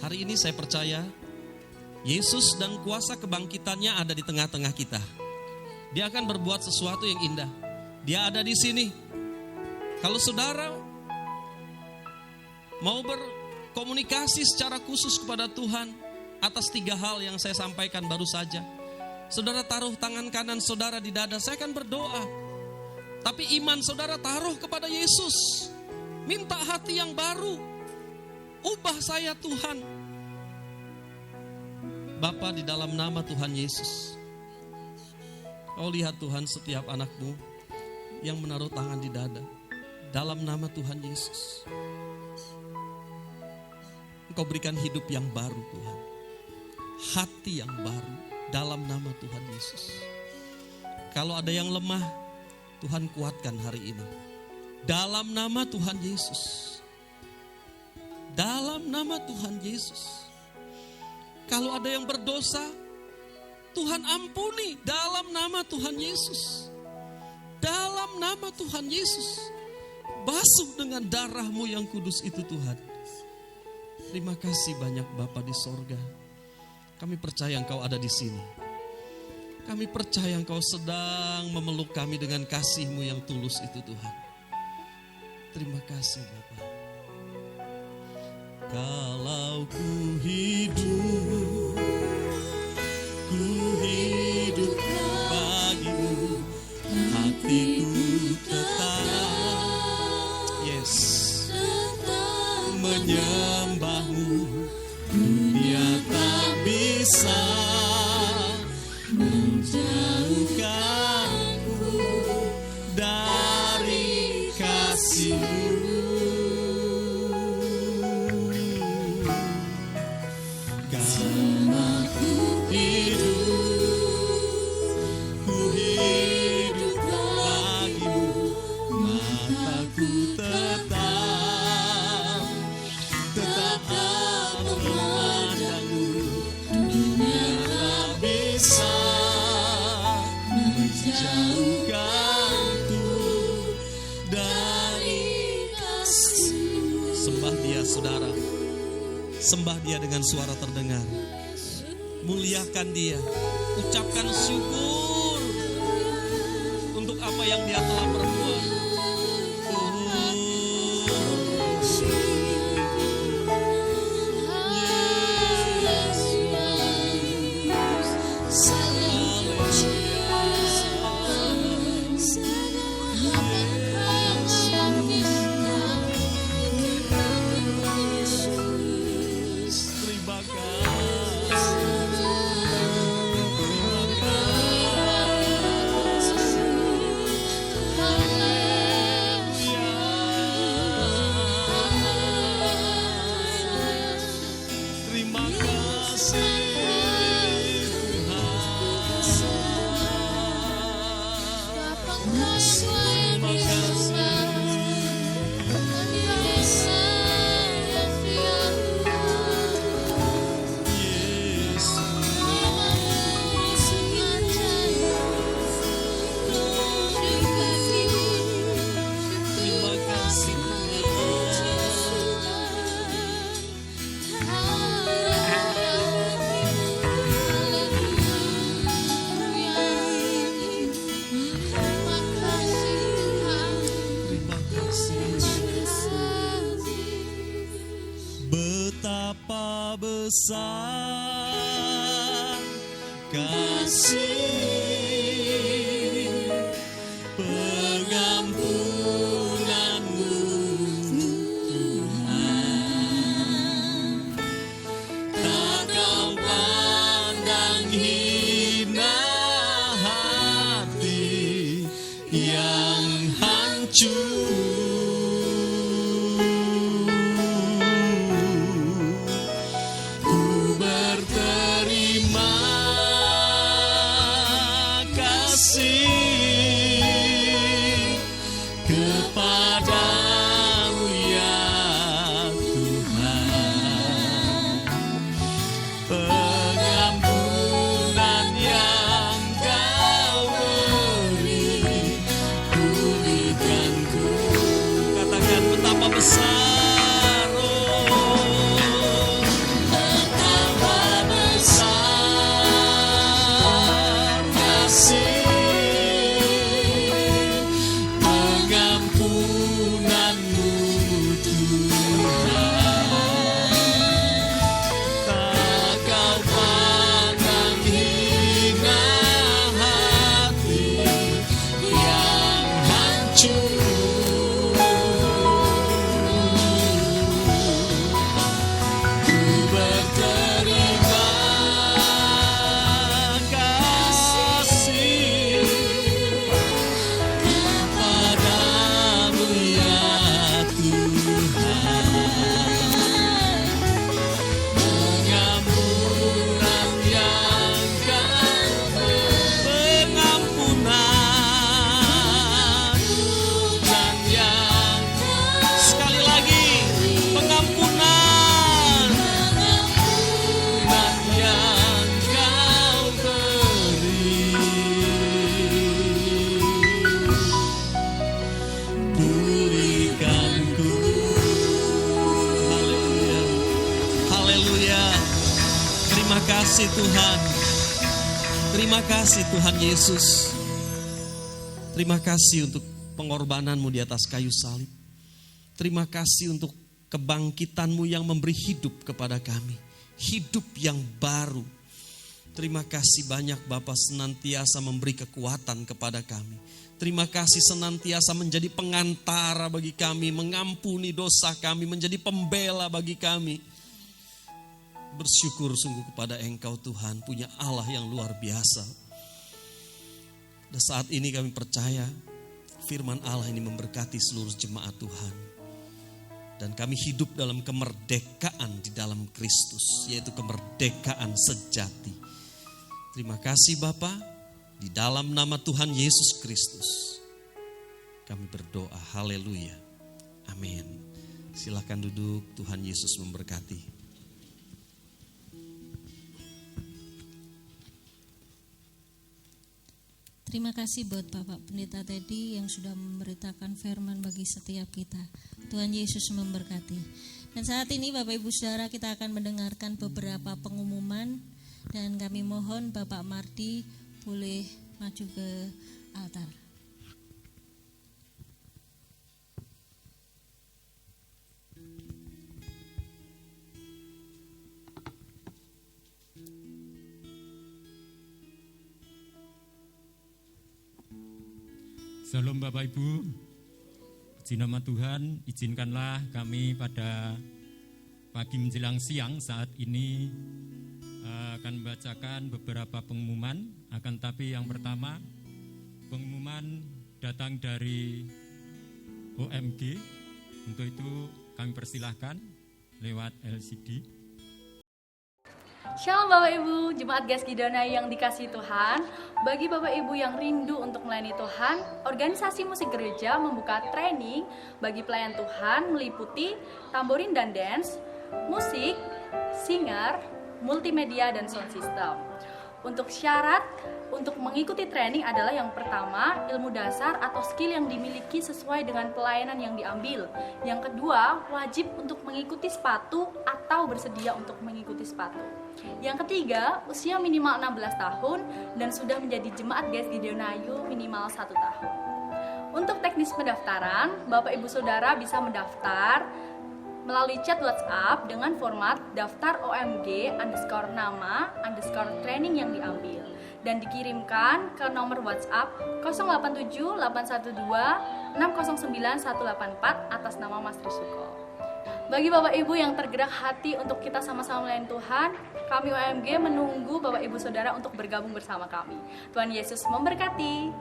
Hari ini saya percaya Yesus dan kuasa kebangkitannya ada di tengah-tengah kita. Dia akan berbuat sesuatu yang indah. Dia ada di sini. Kalau saudara mau berkomunikasi secara khusus kepada Tuhan atas 3 hal yang saya sampaikan baru saja, saudara taruh tangan kanan saudara di dada, saya akan berdoa. Tapi iman saudara taruh kepada Yesus. Minta hati yang baru. Ubah saya Tuhan. Bapa, di dalam nama Tuhan Yesus, Kau lihat Tuhan setiap anakmu yang menaruh tangan di dada. Dalam nama Tuhan Yesus, Engkau berikan hidup yang baru Tuhan. Hati yang baru dalam nama Tuhan Yesus. Kalau ada yang lemah, Tuhan kuatkan hari ini. Dalam nama Tuhan Yesus. Dalam nama Tuhan Yesus. Kalau ada yang berdosa, Tuhan ampuni dalam nama Tuhan Yesus. Dalam nama Tuhan Yesus. Basuh dengan darah-Mu yang kudus itu Tuhan. Terima kasih banyak Bapa di sorga. Kami percaya Engkau ada di sini. Kami percaya Engkau sedang memeluk kami dengan kasih-Mu yang tulus itu Tuhan. Terima kasih Bapa. Kalau ku hidup bagimu, hatiku tetap menyembah-Mu. Dunia tak bisa menjauhkanku dari kasih-Mu. Karena ku hidup bagimu, mataku tetap memandang-Mu. Dunia tak bisa menjauhkanku dari kasih-Mu. Sembah Dia saudara. Sembah Dia dengan suara terdengar. Muliakan Dia. Ucapkan syukur untuk apa yang Dia telah perbuat. betapa besar kasih pengampunanmu Tuhan. Tak kau pandang hina hati yang hancur. Ku berterima kasih kepadamu ya Tuhan. Pengampunan yang kau beri, pulihkan ku. Katakan betapa besar, oh, betapa besar kasih pengampunanmu Tuhan. Tak kau pandang hina hati yang hancur. Ku berterima kasih kepadamu ya Tuhan. Pengampunan yang kau beri, pengampunan dan yang sekali lagi pengampunan dan yang kau beri, pulihkanku. Haleluya, haleluya. Terima kasih Tuhan. Terima kasih Tuhan Yesus. Terima kasih untuk pengorbananmu di atas kayu salib. Terima kasih untuk kebangkitanmu yang memberi hidup kepada kami. Hidup yang baru. Terima kasih banyak Bapa senantiasa memberi kekuatan kepada kami. Terima kasih senantiasa menjadi pengantara bagi kami, mengampuni dosa kami, menjadi pembela bagi kami. Bersyukur sungguh kepada Engkau Tuhan, punya Allah yang luar biasa. Dan saat ini kami percaya firman Allah ini memberkati seluruh jemaat Tuhan. Dan kami hidup dalam kemerdekaan di dalam Kristus, yaitu kemerdekaan sejati. Terima kasih Bapa, di dalam nama Tuhan Yesus Kristus kami berdoa. Haleluya. Amin. Silakan duduk, Tuhan Yesus memberkati. Terima kasih buat Bapak Pendeta Teddy yang sudah memberitakan firman bagi setiap kita. Tuhan Yesus memberkati. Dan saat ini Bapak Ibu Saudara, kita akan mendengarkan beberapa pengumuman. Dan kami mohon Bapak Mardi boleh maju ke altar. Shalom Bapak Ibu, puji nama Tuhan, izinkanlah kami pada pagi menjelang siang saat ini akan membacakan beberapa pengumuman. Akan tapi yang pertama, pengumuman datang dari OMG. Untuk itu kami persilahkan lewat LCD. Shalom Bapak Ibu, Jemaat GSKI Danai yang dikasihi Tuhan. Bagi Bapak Ibu yang rindu untuk melayani Tuhan, organisasi musik gereja membuka training bagi pelayan Tuhan meliputi tamborin dan dance, musik, singer, multimedia, dan sound system. Untuk syarat untuk mengikuti training adalah yang pertama, ilmu dasar atau skill yang dimiliki sesuai dengan pelayanan yang diambil. Yang kedua, wajib untuk mengikuti sepatu atau bersedia untuk mengikuti sepatu. Yang ketiga, usia minimal 16 tahun dan sudah menjadi jemaat GSKI Dionayu minimal 1 tahun. Untuk teknis pendaftaran, Bapak Ibu Saudara bisa mendaftar melalui chat WhatsApp dengan format daftar OMG _nama_training yang diambil dan dikirimkan ke nomor WhatsApp 087 812 609 184 atas nama Mas Trisuko. Bagi Bapak Ibu yang tergerak hati untuk kita sama-sama melayani Tuhan, kami OMG menunggu Bapak Ibu Saudara untuk bergabung bersama kami. Tuhan Yesus memberkati.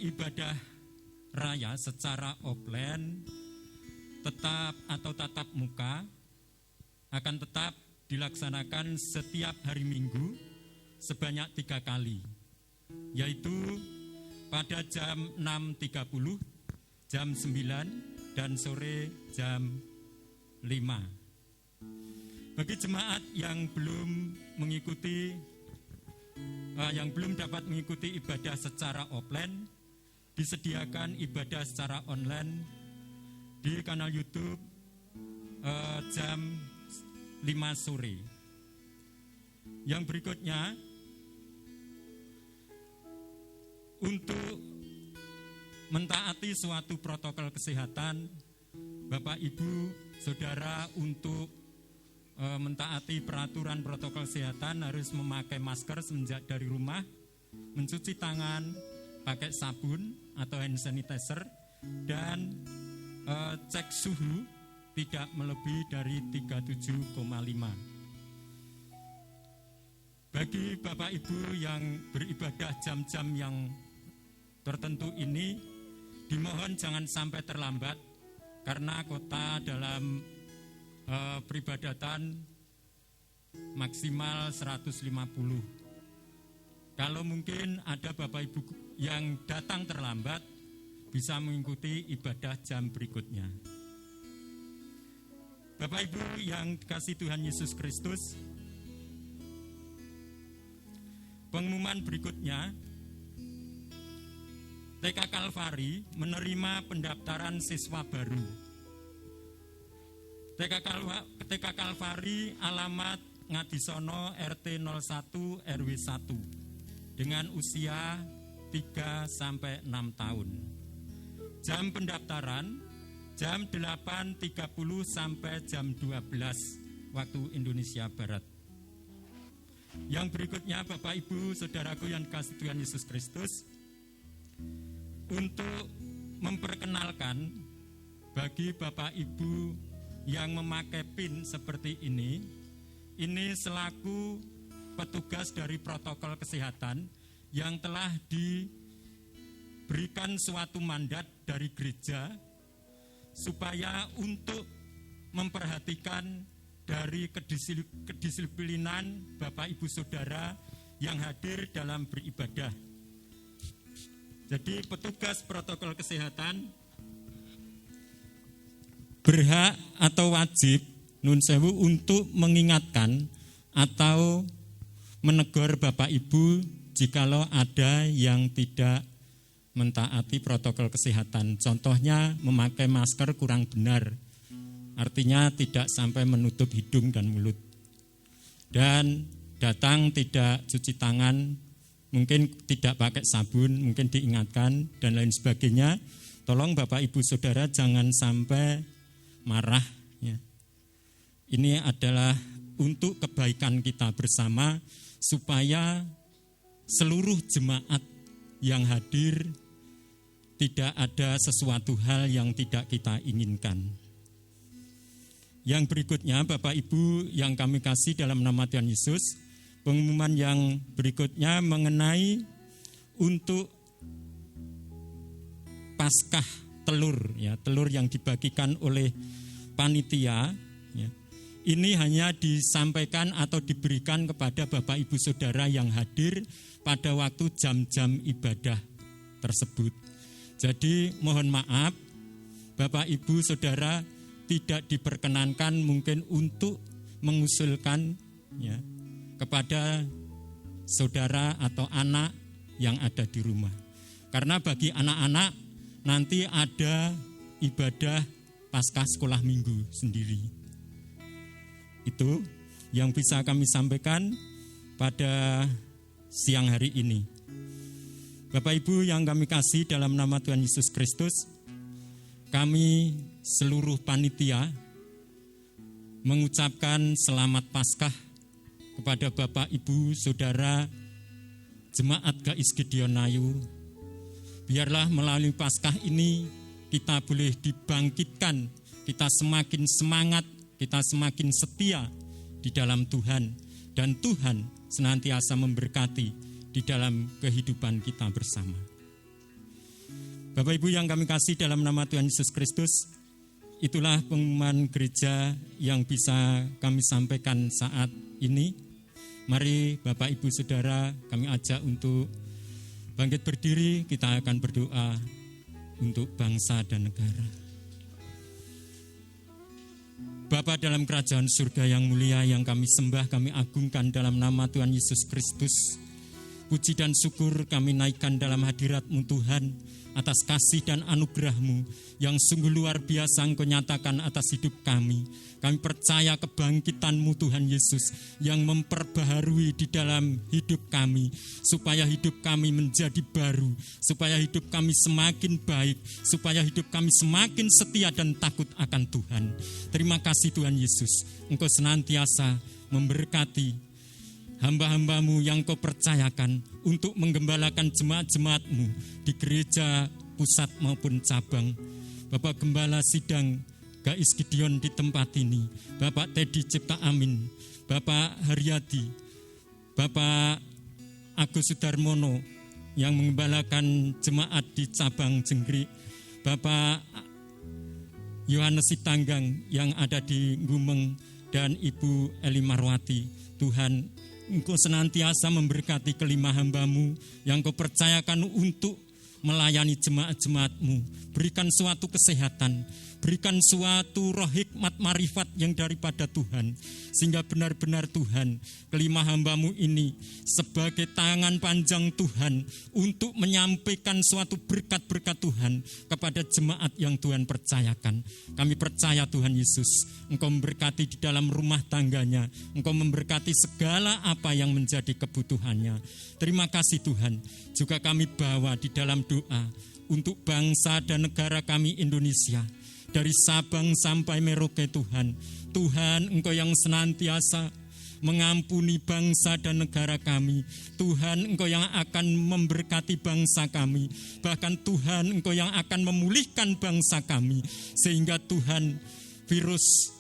Ibadah raya secara offline tetap atau tatap muka akan tetap dilaksanakan setiap hari Minggu sebanyak 3 kali, yaitu pada jam 6.30, jam 9, dan sore jam 5. Bagi jemaat yang belum dapat mengikuti ibadah secara offline, disediakan ibadah secara online di kanal YouTube jam 5 sore. Yang berikutnya, untuk mentaati suatu protokol kesehatan, Bapak Ibu Saudara untuk mentaati peraturan protokol kesehatan harus memakai masker semenjak dari rumah, mencuci tangan pakai sabun atau hand sanitizer, dan cek suhu tidak melebihi dari 37,5. Bagi Bapak Ibu yang beribadah jam-jam yang tertentu ini, dimohon jangan sampai terlambat karena kota dalam peribadatan maksimal 150. Kalau mungkin ada Bapak Ibu yang datang terlambat, bisa mengikuti ibadah jam berikutnya. Bapak Ibu yang dikasihi Tuhan Yesus Kristus, pengumuman berikutnya, TK Kalvari menerima pendaftaran siswa baru. TK Kalvari alamat Ngadisono RT 01 RW 1 dengan usia 3-6 tahun. Jam pendaftaran jam 8.30 sampai jam 12 waktu Indonesia Barat. Yang berikutnya Bapak Ibu Saudaraku yang dikasihi Tuhan Yesus Kristus, untuk memperkenalkan bagi Bapak Ibu yang memakai PIN seperti ini selaku petugas dari protokol kesehatan yang telah diberikan suatu mandat dari gereja supaya untuk memperhatikan dari kedisiplinan Bapak Ibu Saudara yang hadir dalam beribadah. Jadi petugas protokol kesehatan berhak atau wajib nun sewu untuk mengingatkan atau menegur Bapak Ibu jikalau ada yang tidak mentaati protokol kesehatan. Contohnya memakai masker kurang benar, artinya tidak sampai menutup hidung dan mulut. Dan datang tidak cuci tangan, mungkin tidak pakai sabun, mungkin diingatkan dan lain sebagainya. Tolong Bapak Ibu Saudara jangan sampai marah ya. Ini adalah untuk kebaikan kita bersama supaya seluruh jemaat yang hadir tidak ada sesuatu hal yang tidak kita inginkan. Yang berikutnya Bapak Ibu yang kami kasih dalam nama Tuhan Yesus, pengumuman yang berikutnya mengenai untuk Paskah telur ya, telur yang dibagikan oleh panitia ya. Ini hanya disampaikan atau diberikan kepada Bapak Ibu Saudara yang hadir pada waktu jam-jam ibadah tersebut. Jadi mohon maaf Bapak Ibu Saudara tidak diperkenankan mungkin untuk mengusulkan ya kepada saudara atau anak yang ada di rumah. Karena bagi anak-anak nanti ada ibadah Paskah sekolah minggu sendiri. Itu yang bisa kami sampaikan pada siang hari ini. Bapak Ibu yang kami kasih dalam nama Tuhan Yesus Kristus, kami seluruh panitia mengucapkan selamat Paskah kepada Bapak, Ibu, Saudara, Jemaat GKI Gideonayu. Biarlah melalui Paskah ini kita boleh dibangkitkan, kita semakin semangat, kita semakin setia di dalam Tuhan, dan Tuhan senantiasa memberkati di dalam kehidupan kita bersama. Bapak Ibu yang kami kasih dalam nama Tuhan Yesus Kristus, itulah pengumuman gereja yang bisa kami sampaikan saat ini. Mari Bapak Ibu Saudara kami ajak untuk bangkit berdiri, kita akan berdoa untuk bangsa dan negara. Bapa dalam kerajaan surga yang mulia, yang kami sembah, kami agungkan dalam nama Tuhan Yesus Kristus. Puji dan syukur kami naikkan dalam hadirat-Mu Tuhan, atas kasih dan anugerah-Mu yang sungguh luar biasa Engkau nyatakan atas hidup kami. Kami percaya kebangkitan-Mu Tuhan Yesus yang memperbaharui di dalam hidup kami, supaya hidup kami menjadi baru, supaya hidup kami semakin baik, supaya hidup kami semakin setia dan takut akan Tuhan. Terima kasih Tuhan Yesus, Engkau senantiasa memberkati hamba-hamba-Mu yang Kau percayakan untuk menggembalakan jemaat-jemaat-Mu di gereja pusat maupun cabang. Bapak Gembala Sidang GKI Gideon di tempat ini, Bapak Teddy Cipta Amin, Bapak Haryadi, Bapak Agus Sudarmono yang menggembalakan jemaat di cabang Jenggrik, Bapak Yohanes Sitanggang yang ada di Gumeng, dan Ibu Eli Marwati. Tuhan, Engkau senantiasa memberkati kelima hamba-Mu yang Kau percayakan untuk melayani jemaat-jemaat-Mu. Berikan suatu kesehatan, berikan suatu roh hikmat marifat yang daripada Tuhan, sehingga benar-benar Tuhan, kelima hamba-Mu ini sebagai tangan panjang Tuhan untuk menyampaikan suatu berkat-berkat Tuhan kepada jemaat yang Tuhan percayakan. Kami percaya Tuhan Yesus, Engkau memberkati di dalam rumah tangganya, Engkau memberkati segala apa yang menjadi kebutuhannya. Terima kasih Tuhan. Juga kami bawa di dalam doa untuk bangsa dan negara kami Indonesia, dari Sabang sampai Merauke Tuhan. Tuhan, Engkau yang senantiasa mengampuni bangsa dan negara kami. Tuhan, Engkau yang akan memberkati bangsa kami. Bahkan Tuhan, Engkau yang akan memulihkan bangsa kami. Sehingga Tuhan, virus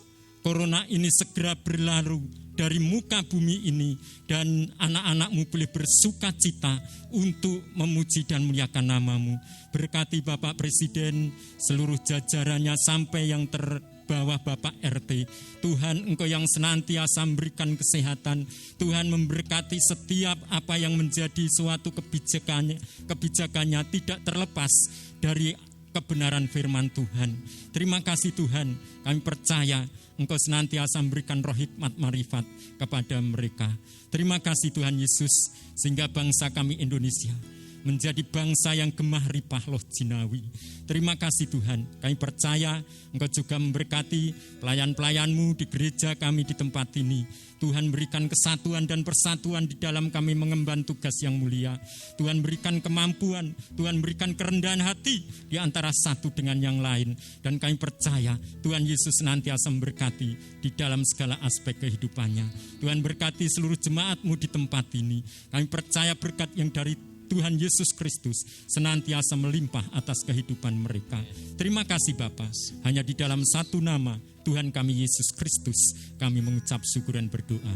corona ini segera berlalu dari muka bumi ini, dan anak-anak-Mu boleh bersuka cita untuk memuji dan muliakan nama-Mu. Berkati Bapak Presiden, seluruh jajarannya sampai yang terbawah Bapak RT. Tuhan, Engkau yang senantiasa memberikan kesehatan. Tuhan memberkati setiap apa yang menjadi suatu kebijakannya tidak terlepas dari kebenaran firman Tuhan. Terima kasih Tuhan, kami percaya Engkau senantiasa memberikan roh hikmat marifat kepada mereka. Terima kasih Tuhan Yesus, sehingga bangsa kami Indonesia menjadi bangsa yang gemah ripah loh jinawi. Terima kasih Tuhan, kami percaya Engkau juga memberkati pelayan-pelayan-Mu di gereja kami di tempat ini. Tuhan berikan kesatuan dan persatuan di dalam kami mengemban tugas yang mulia. Tuhan berikan kemampuan, Tuhan berikan kerendahan hati di antara satu dengan yang lain. Dan kami percaya Tuhan Yesus senantiasa memberkati di dalam segala aspek kehidupannya. Tuhan berkati seluruh jemaat-Mu di tempat ini. Kami percaya berkat yang dari Tuhan Yesus Kristus senantiasa melimpah atas kehidupan mereka. Terima kasih Bapa. Hanya di dalam satu nama Tuhan kami Yesus Kristus kami mengucap syukur dan berdoa.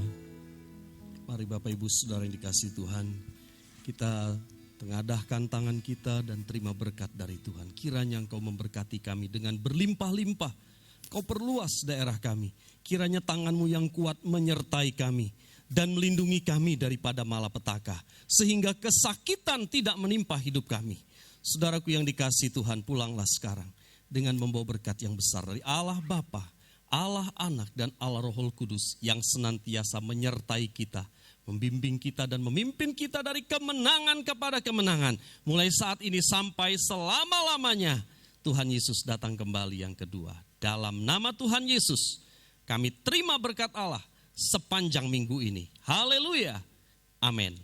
Mari Bapak Ibu Saudara yang dikasihi Tuhan, kita tengadahkan tangan kita dan terima berkat dari Tuhan. Kiranya Engkau memberkati kami dengan berlimpah-limpah. Kau perluas daerah kami. Kiranya tangan-Mu yang kuat menyertai kami dan melindungi kami daripada malapetaka, sehingga kesakitan tidak menimpa hidup kami. Saudaraku yang dikasihi Tuhan, pulanglah sekarang dengan membawa berkat yang besar dari Allah Bapa, Allah Anak dan Allah Roh Kudus yang senantiasa menyertai kita, membimbing kita dan memimpin kita dari kemenangan kepada kemenangan. Mulai saat ini sampai selama-lamanya. Tuhan Yesus datang kembali yang kedua. Dalam nama Tuhan Yesus, kami terima berkat Allah sepanjang minggu ini. Haleluya. Amin.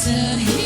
Sehingga